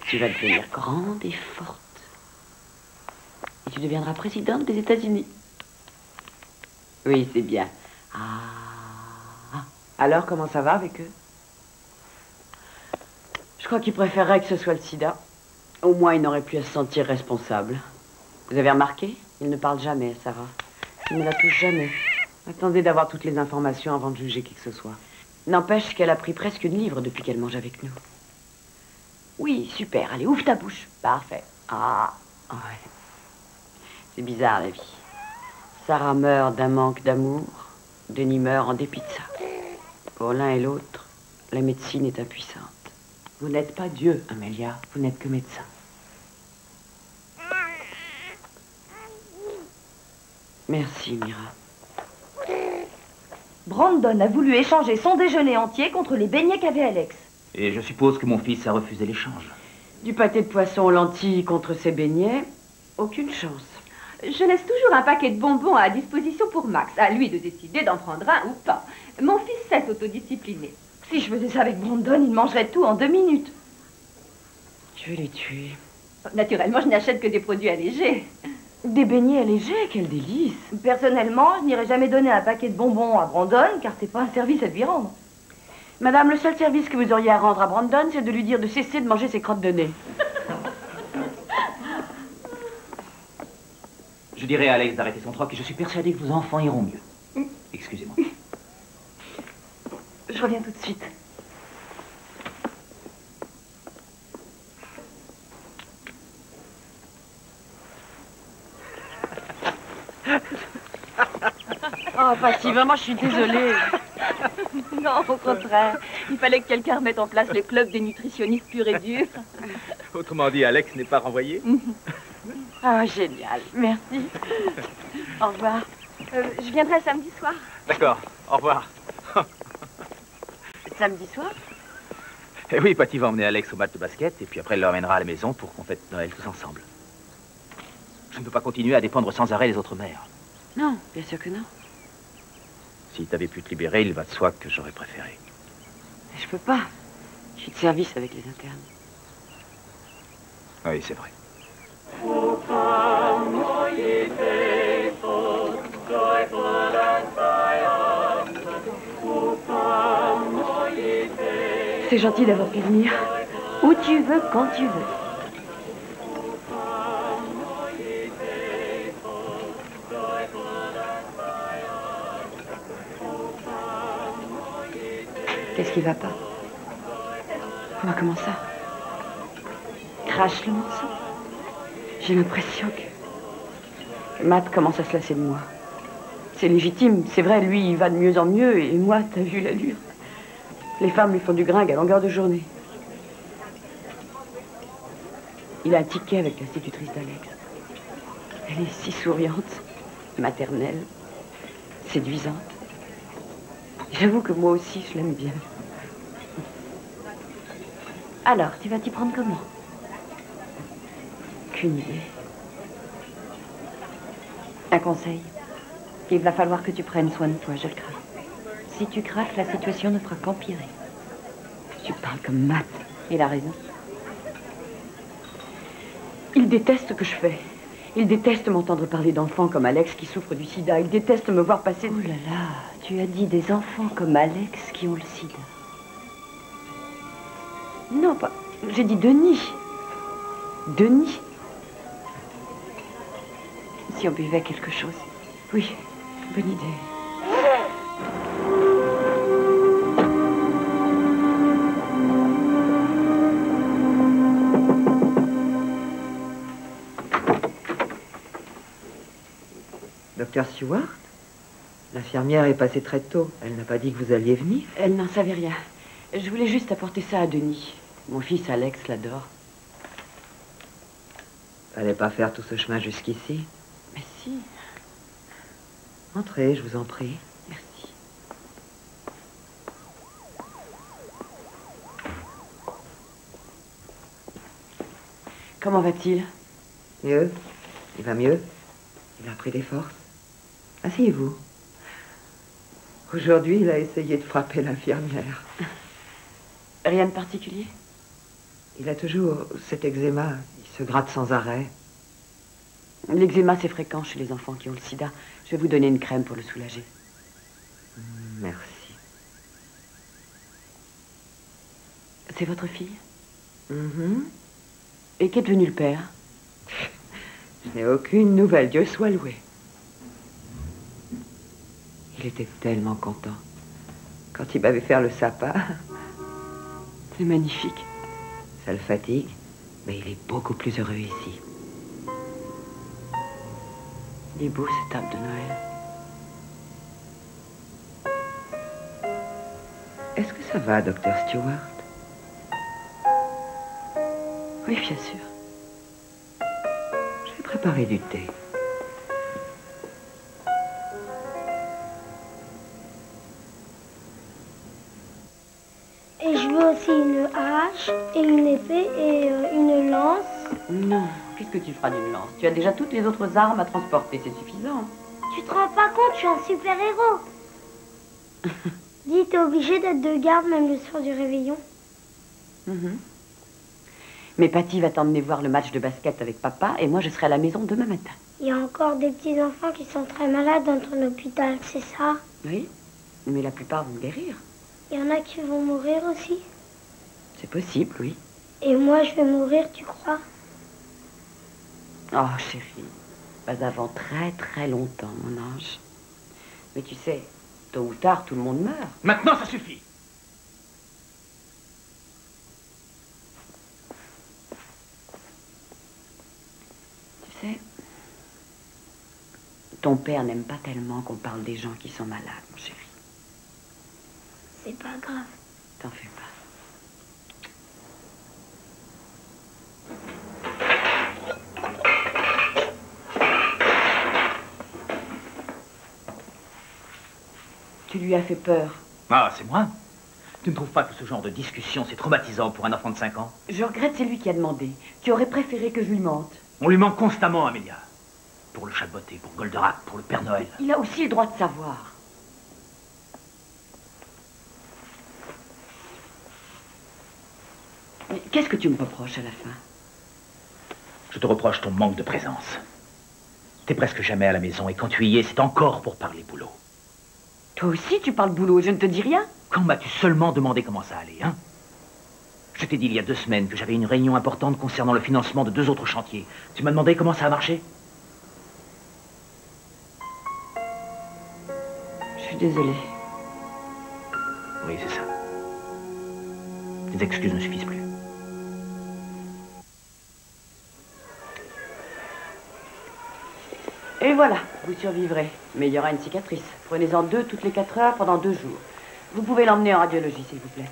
Tu vas devenir grande et forte. Et tu deviendras présidente des États-Unis. Oui, c'est bien. Ah. Alors, comment ça va avec eux? Je crois qu'ils préféreraient que ce soit le sida. Au moins, ils n'auraient plus à se sentir responsables. Vous avez remarqué? Ils ne parlent jamais, Sarah. Ils ne la touchent jamais. Attendez d'avoir toutes les informations avant de juger qui que ce soit. N'empêche qu'elle a pris presque une livre depuis qu'elle mange avec nous. Oui, super. Allez, ouvre ta bouche. Parfait. Ah, ouais. C'est bizarre, la vie. Sarah meurt d'un manque d'amour. Denis meurt en dépit de ça. Pour l'un et l'autre, la médecine est impuissante. Vous n'êtes pas Dieu, Amélia. Vous n'êtes que médecin. Merci, Mira. Brandon a voulu échanger son déjeuner entier contre les beignets qu'avait Alex. Et je suppose que mon fils a refusé l'échange. Du pâté de poisson aux lentilles contre ses beignets, aucune chance. Je laisse toujours un paquet de bonbons à disposition pour Max. À lui de décider d'en prendre un ou pas. Mon fils sait s'autodiscipliner. Si je faisais ça avec Brandon, il mangerait tout en 2 minutes. Je vais les tuer. Naturellement, je n'achète que des produits allégés. Des beignets allégés, quel délice. Personnellement, je n'irai jamais donner un paquet de bonbons à Brandon, car c'est pas un service à lui rendre. Madame, le seul service que vous auriez à rendre à Brandon, c'est de lui dire de cesser de manger ses crottes de nez. Je dirai à Alex d'arrêter son troc et je suis persuadé que vos enfants iront mieux. Excusez-moi. Je reviens tout de suite. Oh, Patty, vraiment, je suis désolée. Non, au contraire. Il fallait que quelqu'un remette en place le club des nutritionnistes purs et durs. Autrement dit, Alex n'est pas renvoyé. Ah, génial. Merci. Au revoir. Je viendrai samedi soir. D'accord, au revoir. Samedi soir? Eh oui, Patty va emmener Alex au match de basket et puis après elle le ramènera à la maison pour qu'on fête Noël tous ensemble. Je ne peux pas continuer à dépendre sans arrêt des autres mères. Non, bien sûr que non. Si t'avais pu te libérer, il va de soi que j'aurais préféré. Mais je peux pas. Je suis de service avec les internes. Oui, c'est vrai. C'est gentil d'avoir pu venir. Où tu veux, quand tu veux. Qu'est-ce qui va pas? Comment ça? Crache le morceau? J'ai l'impression que Matt commence à se lasser de moi. C'est légitime, c'est vrai, lui, il va de mieux en mieux, et moi, t'as vu l'allure. Les femmes lui font du gringue à longueur de journée. Il a un ticket avec l'institutrice d'Alex. Elle est si souriante, maternelle, séduisante. J'avoue que moi aussi, je l'aime bien. Alors, tu vas t'y prendre comment? Aucune idée. Un conseil. Il va falloir que tu prennes soin de toi, je le crains. Si tu craques, la situation ne fera qu'empirer. Tu parles comme Matt. Il a raison. Il déteste ce que je fais. Il déteste m'entendre parler d'enfants comme Alex qui souffre du sida. Il déteste me voir passer... Oh là là, tu as dit des enfants comme Alex qui ont le sida. Non, pas... J'ai dit Denis. Denis. Si on buvait quelque chose. Oui, bonne idée. docteur Stewart? L'infirmière est passée très tôt. Elle n'a pas dit que vous alliez venir. Elle n'en savait rien. Je voulais juste apporter ça à Denis. Mon fils Alex l'adore. Fallait pas faire tout ce chemin jusqu'ici. Mais si. Entrez, je vous en prie. Merci. Comment va-t-il? Mieux. Il va mieux. Il a pris des forces. Asseyez-vous. Aujourd'hui, il a essayé de frapper l'infirmière. Rien de particulier? Il a toujours cet eczéma. Il se gratte sans arrêt. L'eczéma, c'est fréquent chez les enfants qui ont le sida. Je vais vous donner une crème pour le soulager. Merci. C'est votre fille? Mhm. Et qu'est devenu le père? Je n'ai aucune nouvelle, Dieu soit loué. Il était tellement content. Quand il m'avait fait le sapin. C'est magnifique. Ça le fatigue, mais il est beaucoup plus heureux ici. Il est beau cet arbre de Noël. Est-ce que ça va, docteur Stewart? Oui, bien sûr. Je vais préparer du thé. Et je veux aussi une hache et une épée et une lance. Non, qu'est-ce que tu feras d'une lance? Tu as déjà toutes les autres armes à transporter, c'est suffisant. Tu te rends pas compte, je suis un super-héros. Dis, t'es obligé d'être de garde même le soir du réveillon. Mais Patty va t'emmener voir le match de basket avec papa et moi je serai à la maison demain matin. Il y a encore des petits-enfants qui sont très malades dans ton hôpital, c'est ça? Oui, mais la plupart vont guérir. Il y en a qui vont mourir aussi. C'est possible, oui. Et moi, je vais mourir, tu crois? Oh, chérie, pas avant très très longtemps, mon ange. Mais tu sais, tôt ou tard, tout le monde meurt. Maintenant, ça suffit. Tu sais, ton père n'aime pas tellement qu'on parle des gens qui sont malades, mon chéri. C'est pas grave. T'en fais pas. Tu lui as fait peur. Ah, c'est moi? Tu ne trouves pas que ce genre de discussion, c'est traumatisant pour un enfant de 5 ans? Je regrette, c'est lui qui a demandé. Tu aurais préféré que je lui mente. On lui ment constamment, Amélia. Pour le chat de beauté, pour Goldorak, pour le Père Noël. Il a aussi le droit de savoir. Mais qu'est-ce que tu me reproches à la fin? Je te reproche ton manque de présence. T'es presque jamais à la maison et quand tu y es, c'est encore pour parler boulot. Toi aussi, tu parles boulot, je ne te dis rien. Quand m'as-tu seulement demandé comment ça allait, hein? Je t'ai dit il y a 2 semaines que j'avais une réunion importante concernant le financement de 2 autres chantiers. Tu m'as demandé comment ça a marché? Je suis désolée. Oui, c'est ça. Tes excuses ne suffisent plus. Et voilà, vous survivrez. Mais il y aura une cicatrice. Prenez-en 2 toutes les 4 heures pendant 2 jours. Vous pouvez l'emmener en radiologie, s'il vous plaît.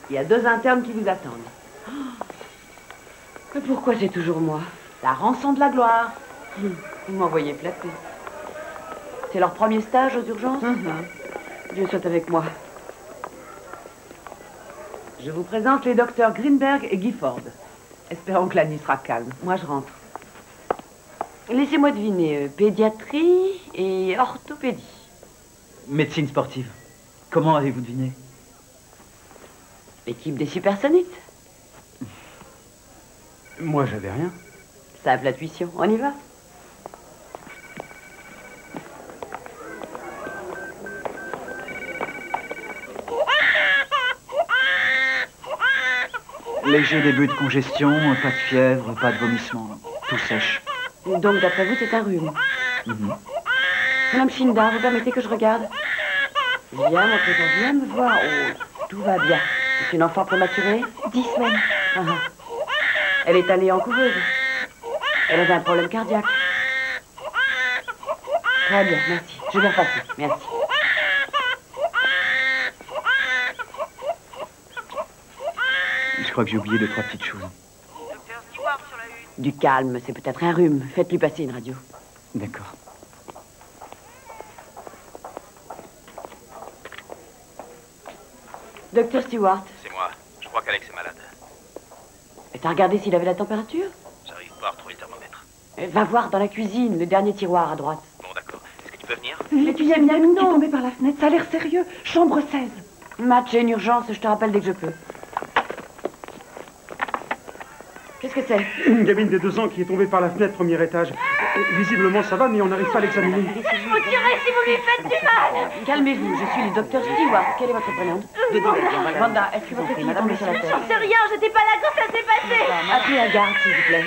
Il y a 2 internes qui vous attendent. Oh. Mais pourquoi c'est toujours moi? La rançon de la gloire. Vous m'envoyez flatter. C'est leur premier stage aux urgences? Dieu soit avec moi. Je vous présente les docteurs Greenberg et Gifford. Espérons que la nuit sera calme. Moi, je rentre. Laissez-moi deviner, pédiatrie et orthopédie. Médecine sportive. Comment avez-vous deviné? L'équipe des supersonites. Moi, j'avais rien. Simple intuition, on y va. Léger début de congestion, pas de fièvre, pas de vomissement, tout sèche. Donc, d'après vous, c'est un rhume. Madame Shinda, vous permettez que je regarde? Viens, mon présent, viens me voir. Oh, tout va bien. C'est une enfant prématurée? 10 semaines. Elle est allée en couveuse. Elle avait un problème cardiaque. Très bien, merci. Je vais repasser. Merci. Je crois que j'ai oublié 2-3 petites choses. Du calme, c'est peut-être un rhume. Faites-lui passer une radio. D'accord. Docteur Stewart, C'est moi. Je crois qu'Alex est malade. et t'as regardé s'il avait la température? J'arrive pas à retrouver le thermomètre. Va voir dans la cuisine, le dernier tiroir à droite. Bon, d'accord. Est-ce que tu peux venir? Mais tu sais bien qui est tombé par la fenêtre, ça a l'air sérieux. Chambre 16. Matt, j'ai une urgence, je te rappelle dès que je peux. Qu'est-ce que c'est? Une gamine de 2 ans qui est tombée par la fenêtre, premier étage. Visiblement, ça va, mais on n'arrive pas à l'examiner. Je vous tuerai si vous lui faites du mal. Calmez-vous, je suis le docteur Stewart. Quel est votre prénom? Wanda, est-ce que votre fille est tombée sur la tête? J'en sais rien, j'étais pas là quand ça s'est passé. Appelez la garde, s'il vous plaît.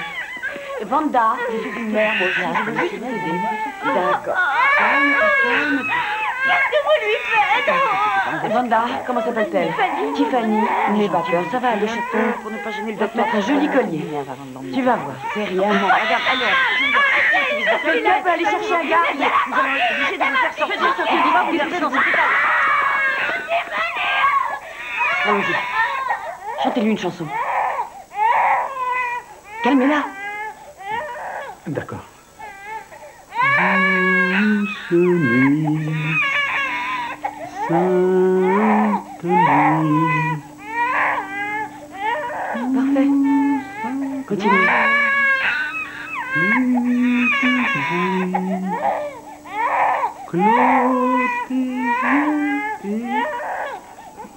Wanda, je suis une mère, moi aussi, je veux juste t'aider. D'accord. Calme. Qu'est-ce que vous lui faites? Wanda, comment s'appelle-t-elle? Tiffany. N'aie pas peur, ça va aller, chaton. Pour ne pas gêner le docteur. Un joli collier. Tu vas voir, c'est rien. Regarde, alors. Quelqu'un peut aller chercher un garde. Nous allons être obligés de vous faire sortir. Il va vous garder dans cet état. Allons-y. Chantez-lui une chanson. Calmez-la. D'accord. Douce nuit, sainte nuit. Parfait. Continuez.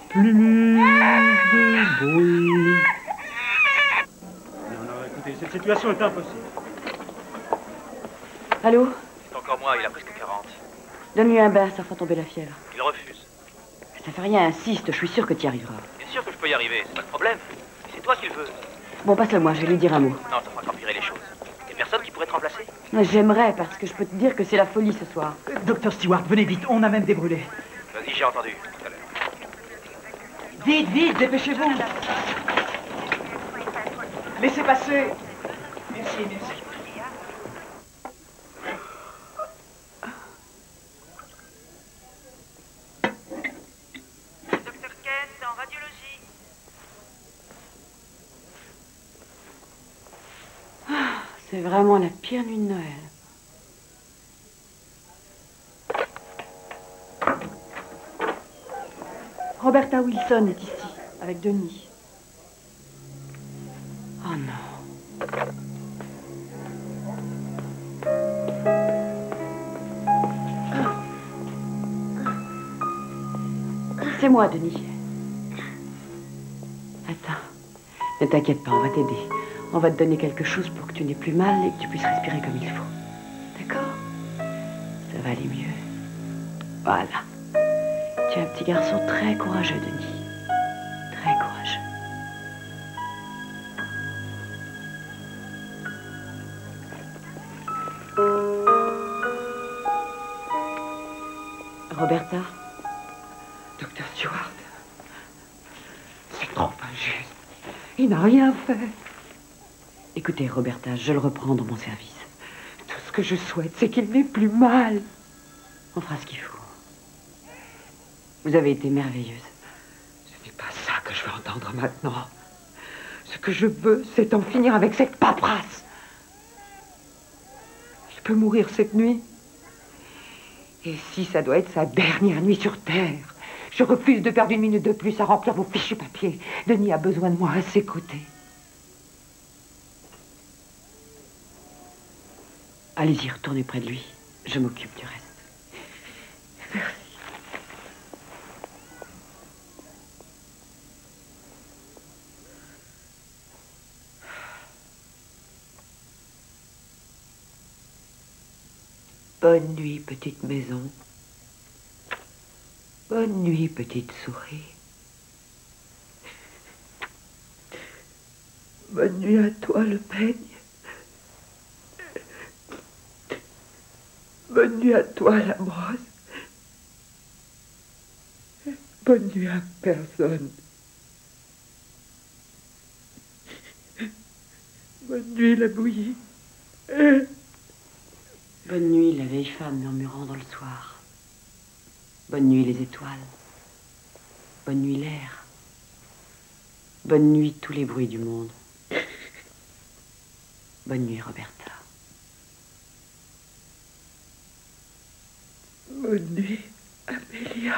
Plus de bruit. Non, écoutez, cette situation est impossible. Allô? C'est encore moi, il a presque 40. Donne-lui un bain, ça fera tomber la fièvre. Il refuse. Ça fait rien, insiste, je suis sûre que tu y arriveras. Bien sûr que je peux y arriver, c'est pas le problème. C'est toi qui le veux. Bon, passe-le-moi, je vais lui dire un mot. Non, ça fera qu'empirer les choses. Y'a personne qui pourrait te remplacer? J'aimerais, parce que je peux te dire que c'est la folie ce soir. Docteur Stewart, venez vite, on a même des brûlés. Vas-y, j'ai entendu. Tout à l'heure. Vite, vite, dépêchez-vous. Laissez passer. Merci, merci. Docteur Kent, en radiologie. C'est vraiment la pire nuit de Noël. Roberta Wilson est ici, avec Denis. Oh non. C'est moi, Denis. Attends. Ne t'inquiète pas, on va t'aider. On va te donner quelque chose pour que tu n'aies plus mal et que tu puisses respirer comme il faut. D'accord? Ça va aller mieux. Voilà. Tu es un petit garçon très courageux, Denis. Très courageux. Roberta? Docteur Stewart, c'est trop injuste. Il n'a rien fait. Écoutez, Roberta, je le reprends dans mon service. Tout ce que je souhaite, c'est qu'il n'ait plus mal. On fera ce qu'il faut. Vous avez été merveilleuse. Ce n'est pas ça que je veux entendre maintenant. Ce que je veux, c'est en finir avec cette paperasse. Il peut mourir cette nuit. Et si ça doit être sa dernière nuit sur Terre, je refuse de perdre une minute de plus à remplir vos fichus papiers. Denis a besoin de moi à ses côtés. Allez-y, retournez près de lui. Je m'occupe du reste. Merci. Bonne nuit, petite maison. Bonne nuit, petite souris. Bonne nuit à toi, le peigne. Bonne nuit à toi, la brosse. Bonne nuit à personne. Bonne nuit, la bouillie. Bonne nuit, la vieille femme murmurant dans le soir. Bonne nuit, les étoiles. Bonne nuit, l'air. Bonne nuit, tous les bruits du monde. Bonne nuit, Roberta. Bonne nuit, Amélia.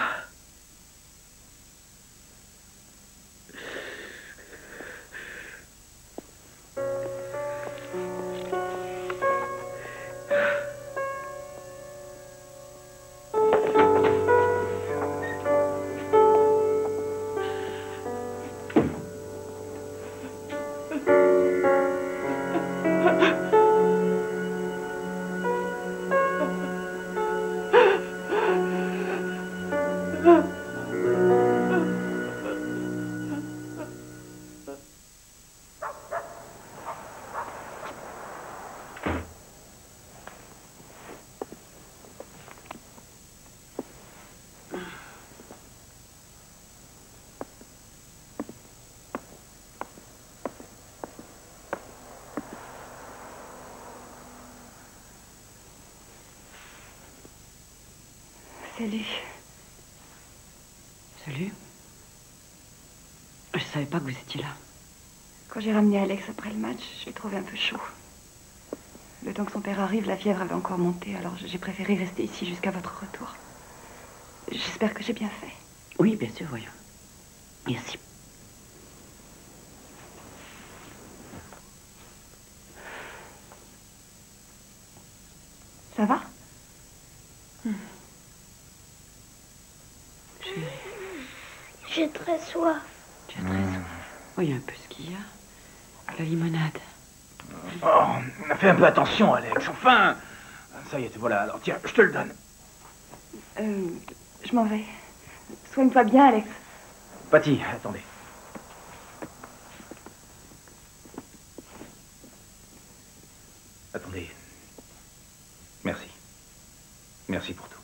Salut. Salut. Je savais pas que vous étiez là. Quand j'ai ramené Alex après le match, je l'ai trouvé un peu chaud. Le temps que son père arrive, la fièvre avait encore monté, alors j'ai préféré rester ici jusqu'à votre retour. J'espère que j'ai bien fait. Oui, bien sûr, voyons. Merci. Ça va? J'ai très soif. Tu as très soif. Oui, un peu ce qu'il y a. La limonade. Oh, fais un peu attention, Alex, enfin. Ça y est, te voilà, alors tiens, je te le donne. Je m'en vais. Soigne-toi bien, Alex. Patty, attendez. Attendez. Merci. Merci pour tout.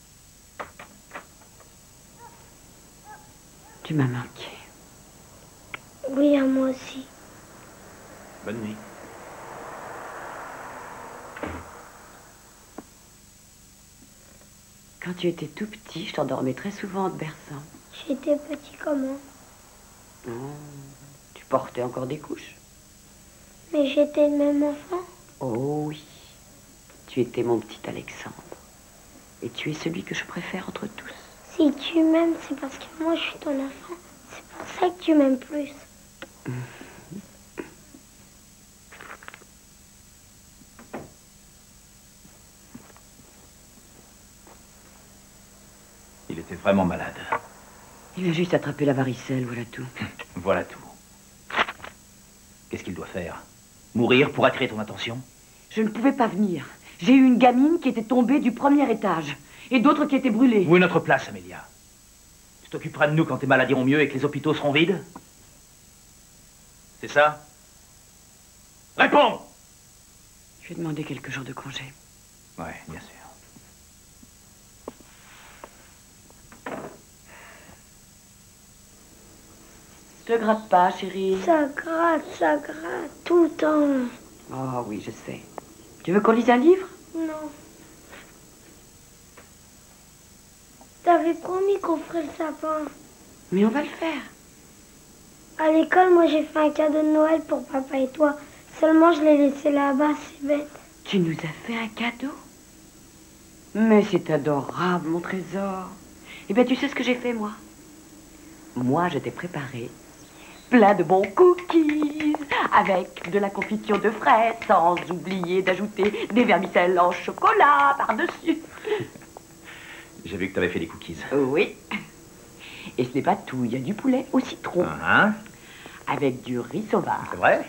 Tu m'as manqué. Oui, à moi aussi. Bonne nuit. Quand tu étais tout petit, je t'endormais très souvent en te berçant. J'étais petit comment? Oh, tu portais encore des couches. Mais j'étais le même enfant. Oh oui. Tu étais mon petit Alexandre. Et tu es celui que je préfère entre tous. Si tu m'aimes, c'est parce que moi je suis ton enfant. C'est pour ça que tu m'aimes plus. Il était vraiment malade. Il a juste attrapé la varicelle, voilà tout. Voilà tout. Qu'est-ce qu'il doit faire? Mourir pour attirer ton attention? Je ne pouvais pas venir. J'ai eu une gamine qui était tombée du premier étage. Et d'autres qui étaient brûlées. Où est notre place, Amélia? Tu t'occuperas de nous quand tes malades iront mieux et que les hôpitaux seront vides? C'est ça? Réponds! Je vais demander quelques jours de congé. Ouais, bien sûr. Te gratte pas, chérie. Ça gratte tout le temps. Oh oui, je sais. Tu veux qu'on lise un livre? Non. T'avais promis qu'on ferait le sapin. Mais on va le faire. À l'école, moi j'ai fait un cadeau de Noël pour papa et toi. Seulement je l'ai laissé là-bas, c'est bête. Tu nous as fait un cadeau? Mais c'est adorable, mon trésor. Eh bien, tu sais ce que j'ai fait, moi? Moi, je t'ai préparé plein de bons cookies avec de la confiture de fraises, sans oublier d'ajouter des vermicelles en chocolat par-dessus. J'ai vu que tu avais fait des cookies. Oui. Et ce n'est pas tout, il y a du poulet au citron. Avec du riz sauvage. C'est vrai?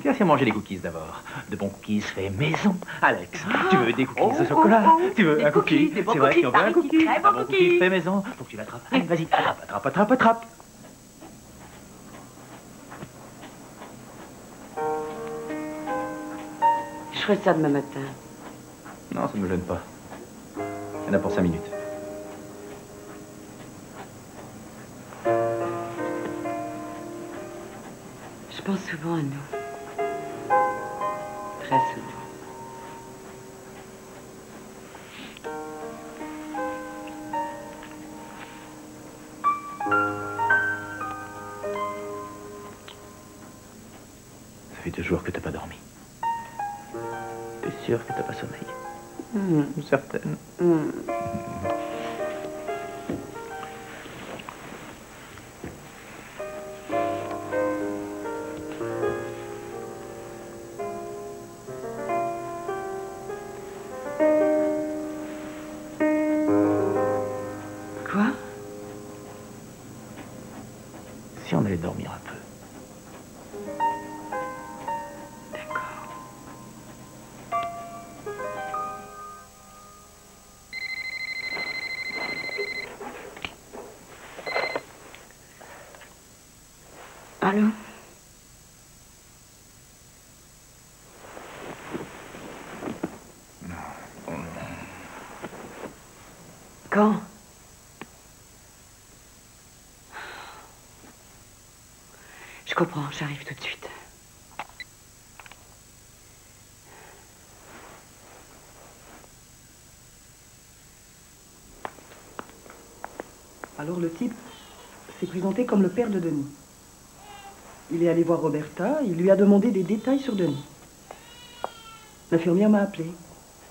Viens, viens manger des cookies d'abord. De bons cookies faits maison. Alex, tu veux des cookies au chocolat? Tu veux un cookie? Des bons C'est vrai cookies, qu'on veut un cookie. très Un bons bon cookie cookies. fait maison. Faut que tu l'attrapes. Allez, vas-y, attrape. Je ferai ça demain matin. Non, ça ne me gêne pas. Il y en a pour 5 minutes. Je pense souvent à nous. Très souvent. depuis 2 jours que t'as pas dormi. T'es sûr que t'as pas sommeil? Certaine. Quoi? Si on allait dormir un peu. Allô? Quand? Je comprends, j'arrive tout de suite. Alors le type s'est présenté comme le père de Denis. Il est allé voir Roberta, il lui a demandé des détails sur Denis. L'infirmière m'a appelé.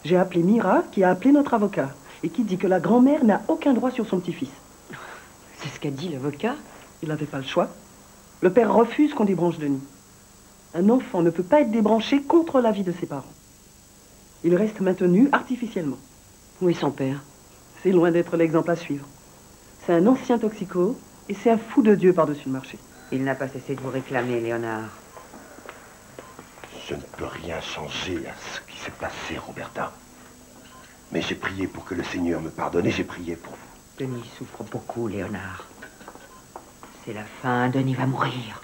J'ai appelé Mira, qui a appelé notre avocat, et qui dit que la grand-mère n'a aucun droit sur son petit-fils. C'est ce qu'a dit l'avocat? Il n'avait pas le choix. Le père refuse qu'on débranche Denis. Un enfant ne peut pas être débranché contre l'avis de ses parents. Il reste maintenu artificiellement. Où est son père? C'est loin d'être l'exemple à suivre. C'est un ancien toxico, et c'est un fou de Dieu par-dessus le marché. Il n'a pas cessé de vous réclamer, Léonard. Je ne peux rien changer à ce qui s'est passé, Roberta. Mais j'ai prié pour que le Seigneur me pardonne et j'ai prié pour vous. Denis souffre beaucoup, Léonard. C'est la fin, Denis va mourir.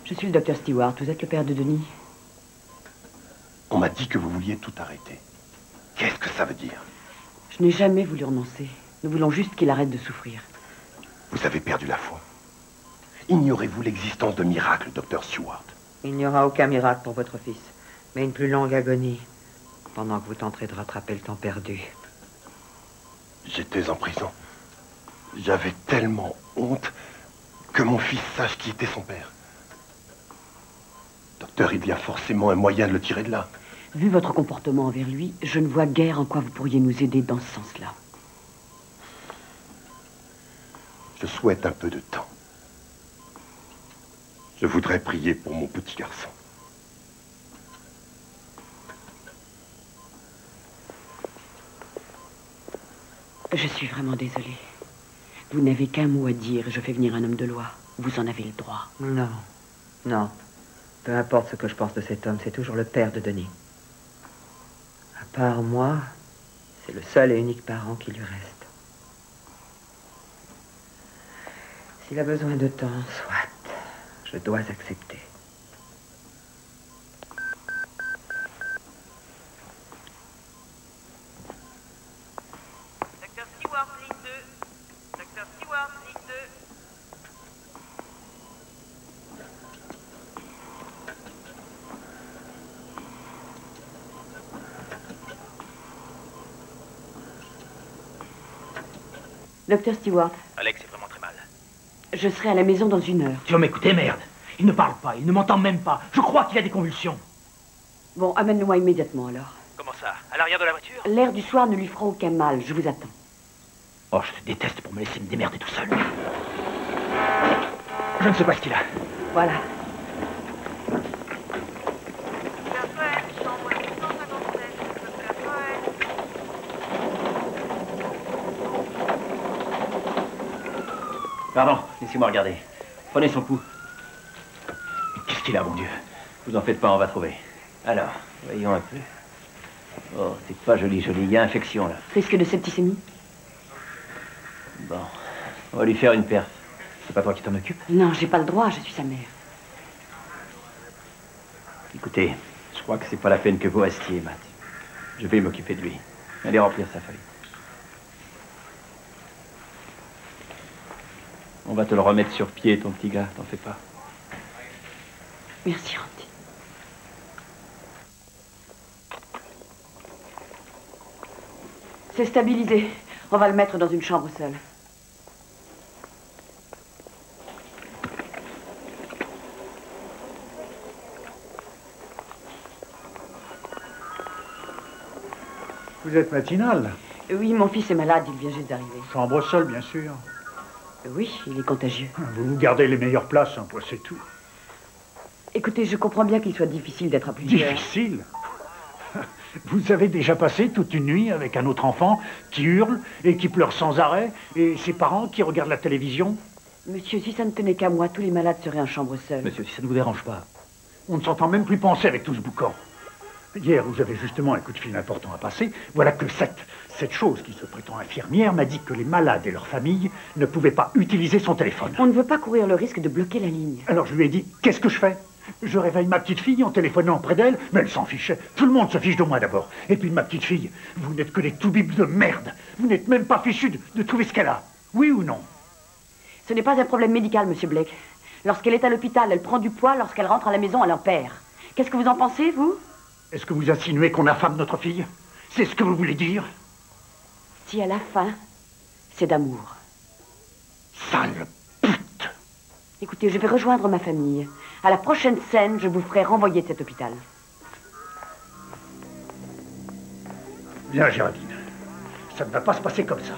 Je suis le docteur Stewart, vous êtes le père de Denis. On m'a dit que vous vouliez tout arrêter. Qu'est-ce que ça veut dire? Je n'ai jamais voulu renoncer. Nous voulons juste qu'il arrête de souffrir. Vous avez perdu la foi. Ignorez-vous l'existence de miracles, docteur Stewart? Il n'y aura aucun miracle pour votre fils, mais une plus longue agonie, pendant que vous tenterez de rattraper le temps perdu. J'étais en prison. J'avais tellement honte que mon fils sache qui était son père. Docteur, il y a forcément un moyen de le tirer de là. Vu votre comportement envers lui, je ne vois guère en quoi vous pourriez nous aider dans ce sens-là. Je souhaite un peu de temps. Je voudrais prier pour mon petit garçon. Je suis vraiment désolée. Vous n'avez qu'un mot à dire et je fais venir un homme de loi. Vous en avez le droit. Non, non. Peu importe ce que je pense de cet homme, c'est toujours le père de Denis. À part moi, c'est le seul et unique parent qui lui reste. S'il a besoin de temps, soit. Je dois accepter. Docteur Stewart, ligne 2. Docteur Stewart, ligne 2. Docteur Stewart, Alex est vraiment très mal. je serai à la maison dans 1 heure. Tu vas m'écouter, merde. Il ne parle pas, il ne m'entend même pas. Je crois qu'il a des convulsions. Bon, amène-le-moi immédiatement alors. Comment ça? À l'arrière de la voiture? L'air du soir ne lui fera aucun mal, je vous attends. Oh, je te déteste pour me laisser me démerder tout seul. Je ne sais pas ce qu'il a. Voilà. Pardon, laissez-moi regarder. Prenez son pouls. Qu'est-ce qu'il a, mon Dieu? Vous en faites pas, on va trouver. Alors, voyons un peu. Oh, c'est pas joli, joli. Il y a infection, là. Risque de septicémie? Bon, on va lui faire une perf. C'est pas toi qui t'en occupes? Non, j'ai pas le droit, je suis sa mère. Écoutez, je crois que c'est pas la peine que vous restiez, Matt. Je vais m'occuper de lui. Allez remplir sa feuille. On va te le remettre sur pied, ton petit gars, t'en fais pas. Merci, Randy. C'est stabilisé. On va le mettre dans une chambre seule. Vous êtes matinale? Oui, mon fils est malade, il vient juste d'arriver. Chambre seule, bien sûr. Oui, il est contagieux. Vous gardez les meilleures places, hein, c'est tout. Écoutez, je comprends bien qu'il soit difficile d'être à plusieurs. Difficile? Vous avez déjà passé toute une nuit avec un autre enfant qui hurle et qui pleure sans arrêt, et ses parents qui regardent la télévision? Monsieur, si ça ne tenait qu'à moi, tous les malades seraient en chambre seule. Monsieur, si ça ne vous dérange pas. On ne s'entend même plus penser avec tout ce boucan. Hier, vous avez justement un coup de fil important à passer. Voilà que cette chose qui se prétend infirmière m'a dit que les malades et leurs familles ne pouvaient pas utiliser son téléphone. On ne veut pas courir le risque de bloquer la ligne. Alors je lui ai dit, qu'est-ce que je fais? Je réveille ma petite fille en téléphonant près d'elle, mais elle s'en fichait. Tout le monde se fiche de moi d'abord. Et puis ma petite fille, vous n'êtes que des toubibs de merde. Vous n'êtes même pas fichus de trouver ce qu'elle a. Oui ou non? Ce n'est pas un problème médical, monsieur Blake. Lorsqu'elle est à l'hôpital, elle prend du poids. Lorsqu'elle rentre à la maison, elle en perd. Qu'est-ce que vous en pensez, vous? Est-ce que vous insinuez qu'on affame notre fille? C'est ce que vous voulez dire? Si elle a faim, c'est d'amour. Sale. Écoutez, je vais rejoindre ma famille. À la prochaine scène, je vous ferai renvoyer de cet hôpital. Bien, Géraldine. Ça ne va pas se passer comme ça.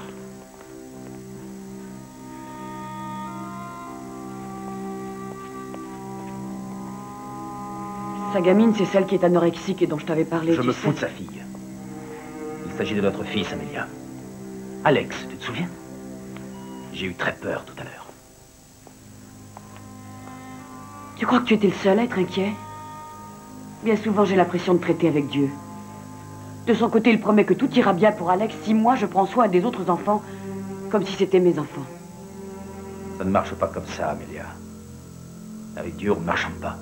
Sa gamine, c'est celle qui est anorexique et dont je t'avais parlé. Je me fous de sa fille. Il s'agit de notre fils, Amélia. Alex, tu te souviens? J'ai eu très peur tout à l'heure. Tu crois que tu étais le seul à être inquiet? Bien souvent, j'ai l'impression de traiter avec Dieu. De son côté, il promet que tout ira bien pour Alex si moi, je prends soin des autres enfants comme si c'était mes enfants. Ça ne marche pas comme ça, Amélia. Avec Dieu, on ne marchande pas.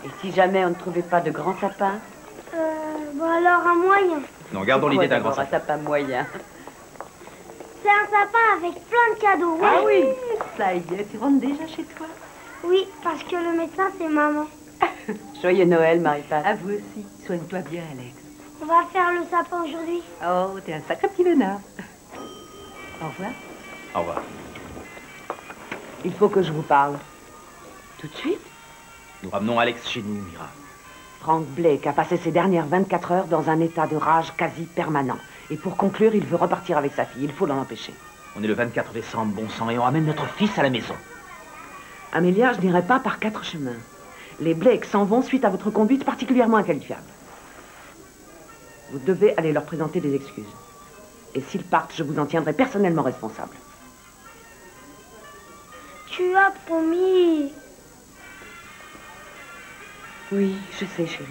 Et si jamais on ne trouvait pas de grand sapin? Bon alors un moyen. Non, gardons l'idée d'un grand sapin. Un sapin moyen. C'est un sapin avec plein de cadeaux. Ah oui, ça y est, tu rentres déjà chez toi? Oui, parce que le médecin, c'est maman. Joyeux Noël, Marie-Pat. À vous aussi. Soigne-toi bien, Alex. On va faire le sapin aujourd'hui. Oh, t'es un sacré petit lénard. Au revoir. Au revoir. Il faut que je vous parle. Tout de suite? Nous ramenons Alex chez nous, Mira. Frank Blake a passé ses dernières 24 heures dans un état de rage quasi permanent. Et pour conclure, il veut repartir avec sa fille. Il faut l'en empêcher. On est le 24 décembre, bon sang, et on ramène notre fils à la maison. Amélia, je n'irai pas par 4 chemins. Les Blake s'en vont suite à votre conduite particulièrement inqualifiable. Vous devez aller leur présenter des excuses. Et s'ils partent, je vous en tiendrai personnellement responsable. Tu as promis. Oui, je sais, chérie.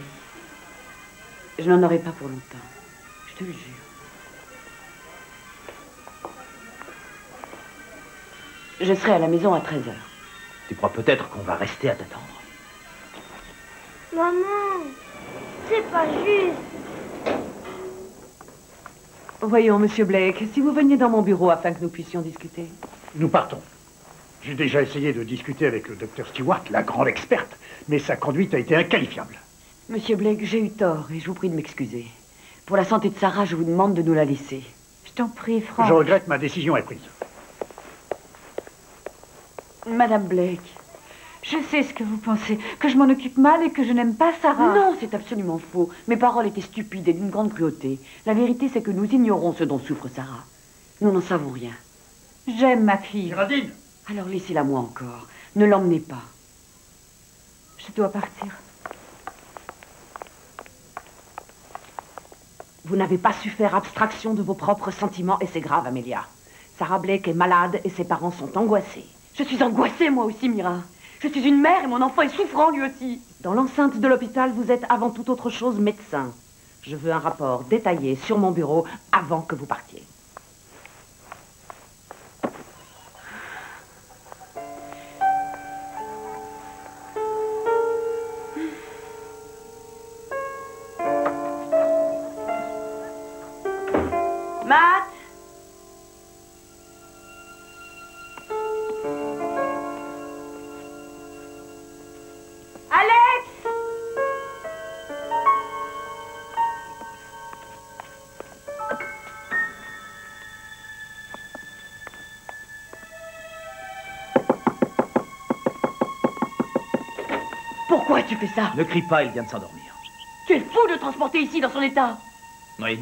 Je n'en aurai pas pour longtemps. Je te le jure. Je serai à la maison à 13h. Tu crois peut-être qu'on va rester à t'attendre? Maman, c'est pas juste. Voyons, monsieur Blake, si vous veniez dans mon bureau afin que nous puissions discuter. Nous partons. J'ai déjà essayé de discuter avec le docteur Stewart, la grande experte, mais sa conduite a été inqualifiable. Monsieur Blake, j'ai eu tort et je vous prie de m'excuser. Pour la santé de Sarah, je vous demande de nous la laisser. Je t'en prie, Franck. Je regrette, ma décision est prise. Madame Blake. Je sais ce que vous pensez, que je m'en occupe mal et que je n'aime pas Sarah. Non, c'est absolument faux. Mes paroles étaient stupides et d'une grande cruauté. La vérité, c'est que nous ignorons ce dont souffre Sarah. Nous n'en savons rien. J'aime ma fille. Géraldine! Alors laissez-la moi encore. Ne l'emmenez pas. Je dois partir. Vous n'avez pas su faire abstraction de vos propres sentiments et c'est grave, Amelia. Sarah Blake est malade et ses parents sont angoissés. Je suis angoissée, moi aussi, Mira. Je suis une mère et mon enfant est souffrant, lui aussi. Dans l'enceinte de l'hôpital, vous êtes avant toute autre chose médecin. Je veux un rapport détaillé sur mon bureau avant que vous partiez. Matt! Alex! Pourquoi tu fais ça? Ne crie pas, il vient de s'endormir. Tu es fou de le transporter ici dans son état. Oui.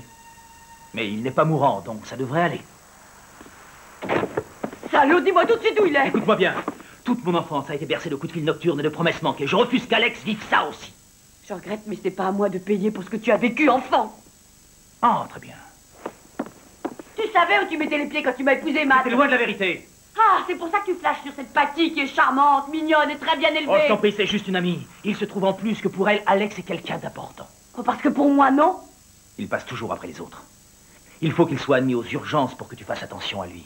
Mais il n'est pas mourant, donc ça devrait aller. Salaud, dis-moi tout de suite où il est. Écoute-moi bien. Toute mon enfance a été bercée de coups de fil nocturnes et de promesses manquées. Je refuse qu'Alex vive ça aussi. Je regrette, mais ce n'est pas à moi de payer pour ce que tu as vécu, enfant. Ah, très bien. Tu savais où tu mettais les pieds quand tu m'as épousé, Matt. T'es loin de la vérité. Ah, c'est pour ça que tu flashes sur cette Patty qui est charmante, mignonne et très bien élevée. Oh, je t'en prie, c'est juste une amie. Il se trouve en plus que pour elle, Alex est quelqu'un d'important. Oh, parce que pour moi, non. Il passe toujours après les autres. Il faut qu'il soit admis aux urgences pour que tu fasses attention à lui.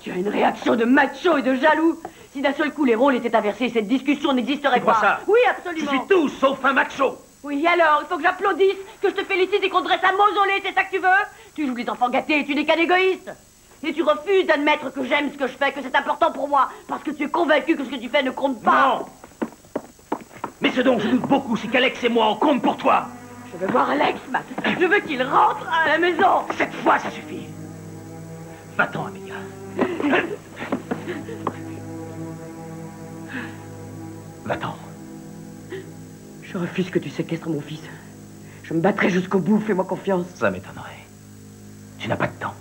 Tu as une réaction de macho et de jaloux. Si d'un seul coup les rôles étaient inversés, cette discussion n'existerait Tu crois pas. ça? Oui, absolument. Je suis tout sauf un macho. Oui, alors, il faut que j'applaudisse, que je te félicite et qu'on dresse un mausolée, c'est ça que tu veux? Tu joues les enfants gâtés et tu n'es qu'un égoïste. Et tu refuses d'admettre que j'aime ce que je fais, que c'est important pour moi, parce que tu es convaincu que ce que tu fais ne compte pas. Non. Mais ce dont je doute beaucoup, c'est qu'Alex et moi, on compte pour toi. Je veux voir Alex, Matt. Je veux qu'il rentre à la maison. Cette fois, ça suffit. Va-t'en, Amelia. Va-t'en. Je refuse que tu séquestres mon fils. Je me battrai jusqu'au bout, fais-moi confiance. Ça m'étonnerait. Tu n'as pas de temps.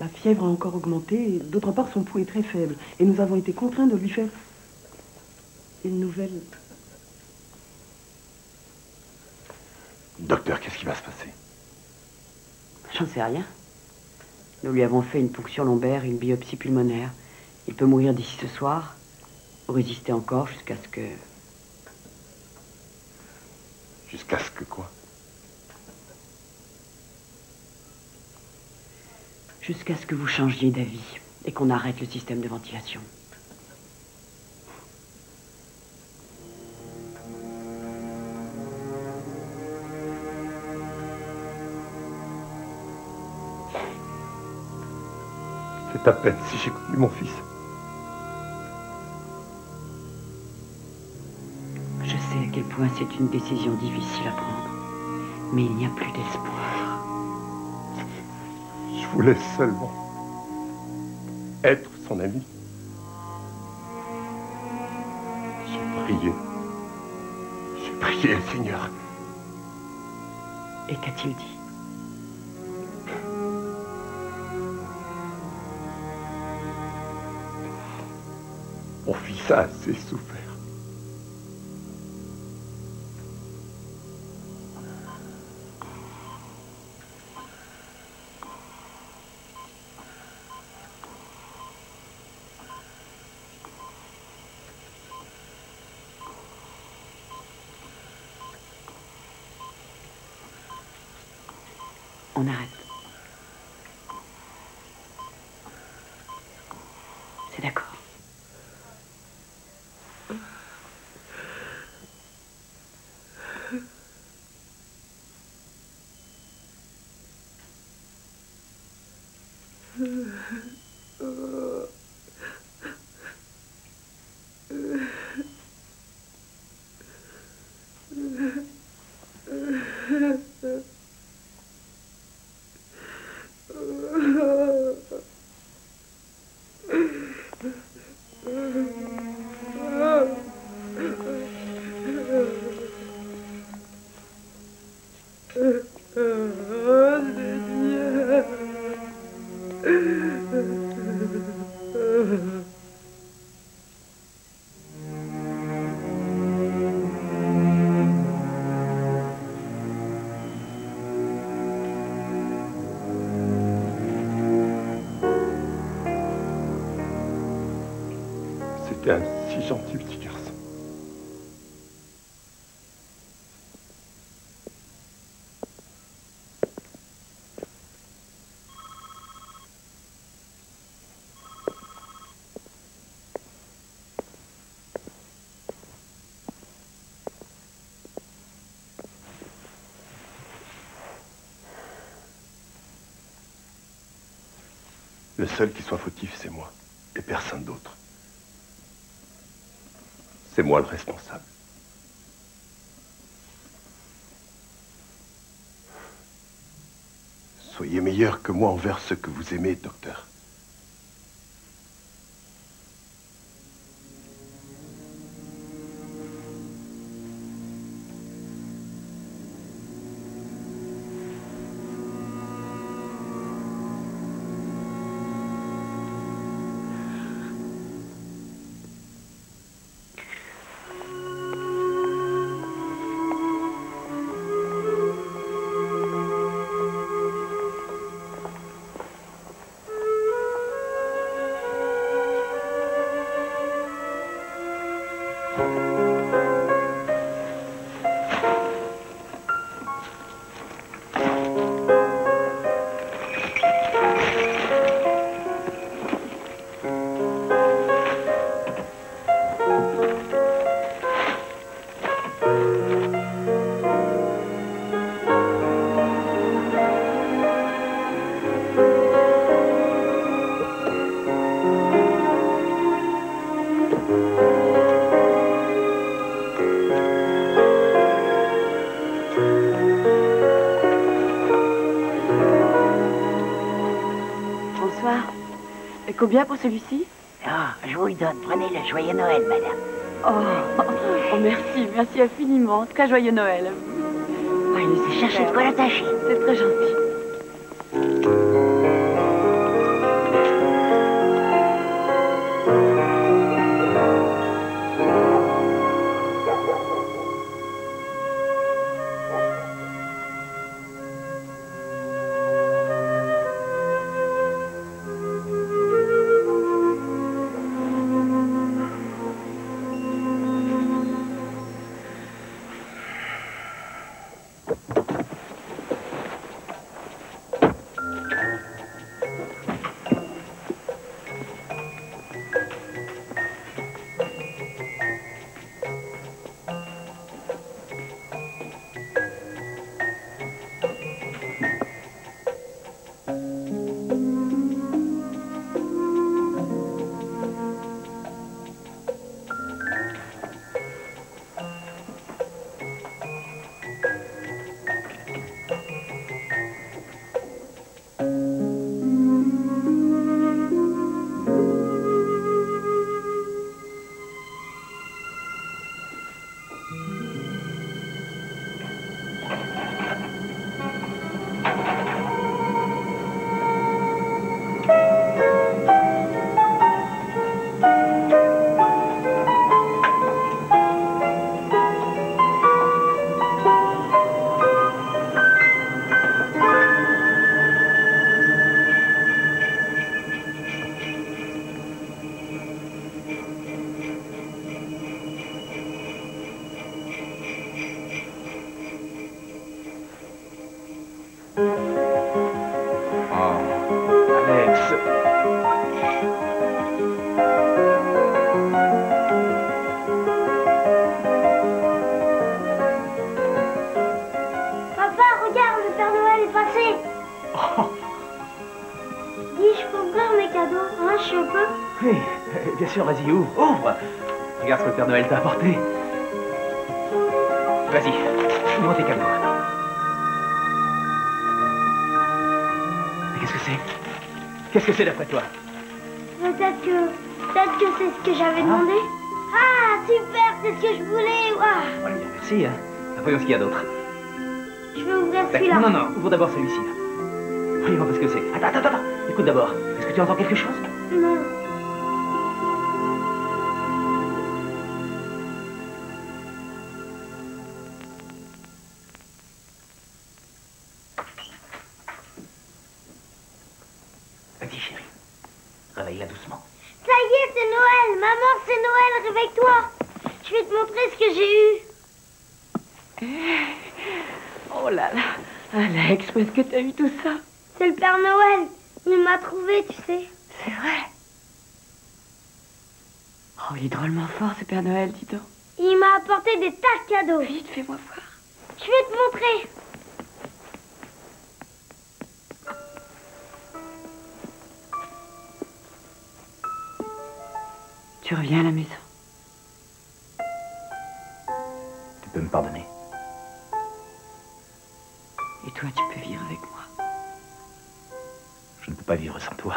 La fièvre a encore augmenté, et d'autre part, son pouls est très faible. Et nous avons été contraints de lui faire une nouvelle... Docteur, qu'est-ce qui va se passer? J'en sais rien. Nous lui avons fait une ponction lombaire et une biopsie pulmonaire. Il peut mourir d'ici ce soir, ou résister encore jusqu'à ce que... Jusqu'à ce que quoi? Jusqu'à ce que vous changiez d'avis et qu'on arrête le système de ventilation. C'est à peine si j'ai connu mon fils. Je sais à quel point c'est une décision difficile à prendre, mais il n'y a plus d'espoir. Je voulais seulement être son ami. prié. J'ai prié le Seigneur. Et qu'a-t-il dit? Mon fils a assez souffert. On arrête. C'est d'accord. C'était un si gentil petit garçon. Le seul qui soit fautif, c'est moi, et personne d'autre. C'est moi le responsable. Soyez meilleur que moi envers ceux que vous aimez, docteur. Combien pour celui-ci? Ah, je vous le donne. Prenez-le. Joyeux Noël, madame. Oh, merci, merci infiniment. En tout cas, joyeux Noël. C'est chercher de quoi l'attacher. C'est très gentil. je peux? Oui, bien sûr, vas-y, ouvre. Regarde ce que le Père Noël t'a apporté. Vas-y, ouvre tes cadeaux. Mais qu'est-ce que c'est? Qu'est-ce que c'est d'après toi? Peut-être que c'est ce que j'avais demandé. Ah, super, c'est ce que je voulais. Waouh. Allez, merci. Voyons ce qu'il y a d'autre. Je vais ouvrir celui-là. Non, ouvre d'abord celui-ci. Voyons voir ce que c'est. Attends. Écoute d'abord. Est-ce que tu entends quelque chose? Non. Vas-y, chérie. Réveille-la doucement. Ça y est, c'est Noël. Maman, c'est Noël, réveille-toi. Je vais te montrer ce que j'ai eu. Oh là là. Alex, où est-ce que t'as eu tout ça? C'est le Père Noël. Il m'a trouvé, tu sais. C'est vrai. Oh, il est drôlement fort, ce Père Noël, dis donc. Il m'a apporté des tas de cadeaux. Vite, fais-moi voir. Je vais te montrer. Tu reviens à la maison. Tu peux me pardonner. Et toi, tu peux vivre avec moi. Je ne peux pas vivre sans toi.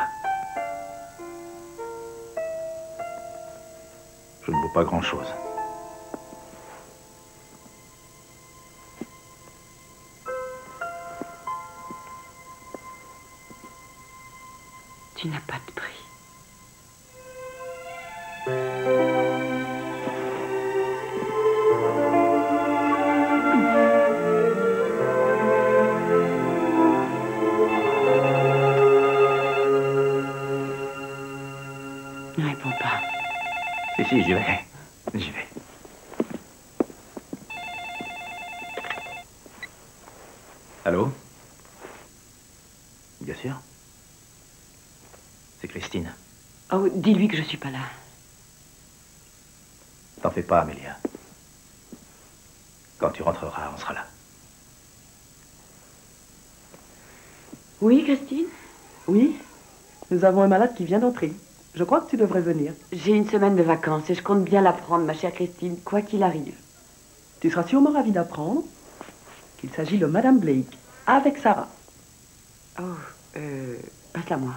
Je ne vaux pas grand-chose. Tu n'as pas de prix. Ne réponds pas. Si, j'y vais. Allô? Bien sûr. C'est Christine. Oh, dis-lui que je suis pas là. T'en fais pas, Amélia. Quand tu rentreras, on sera là. Oui, Christine? Oui, nous avons un malade qui vient d'entrer. Je crois que tu devrais venir. J'ai une semaine de vacances et je compte bien la prendre, ma chère Christine, quoi qu'il arrive. Tu seras sûrement ravie d'apprendre qu'il s'agit de Madame Blake, avec Sarah. Oh, passe-la moi.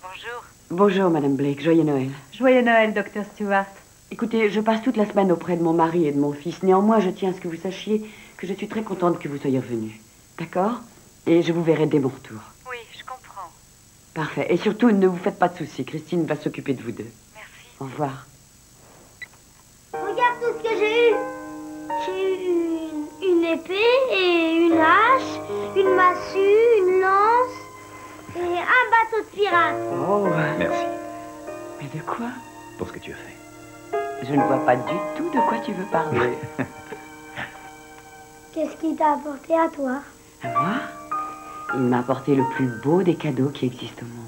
Bonjour. Bonjour, Madame Blake. Joyeux Noël. Joyeux Noël, Dr. Stewart. Écoutez, je passe toute la semaine auprès de mon mari et de mon fils. Néanmoins, je tiens à ce que vous sachiez que je suis très contente que vous soyez revenu. D'accord? Et je vous verrai dès mon retour. Oui, je comprends. Parfait. Et surtout, ne vous faites pas de soucis. Christine va s'occuper de vous deux. Merci. Au revoir. Regarde tout ce que j'ai eu. J'ai eu une épée et une hache, une massue, une lance et un bateau de pirate. Oh, merci. Mais de quoi? Pour ce que tu as fait. Je ne vois pas du tout de quoi tu veux parler. Qu'est-ce qu'il t'a apporté à toi? À moi? Il m'a apporté le plus beau des cadeaux qui existent au monde.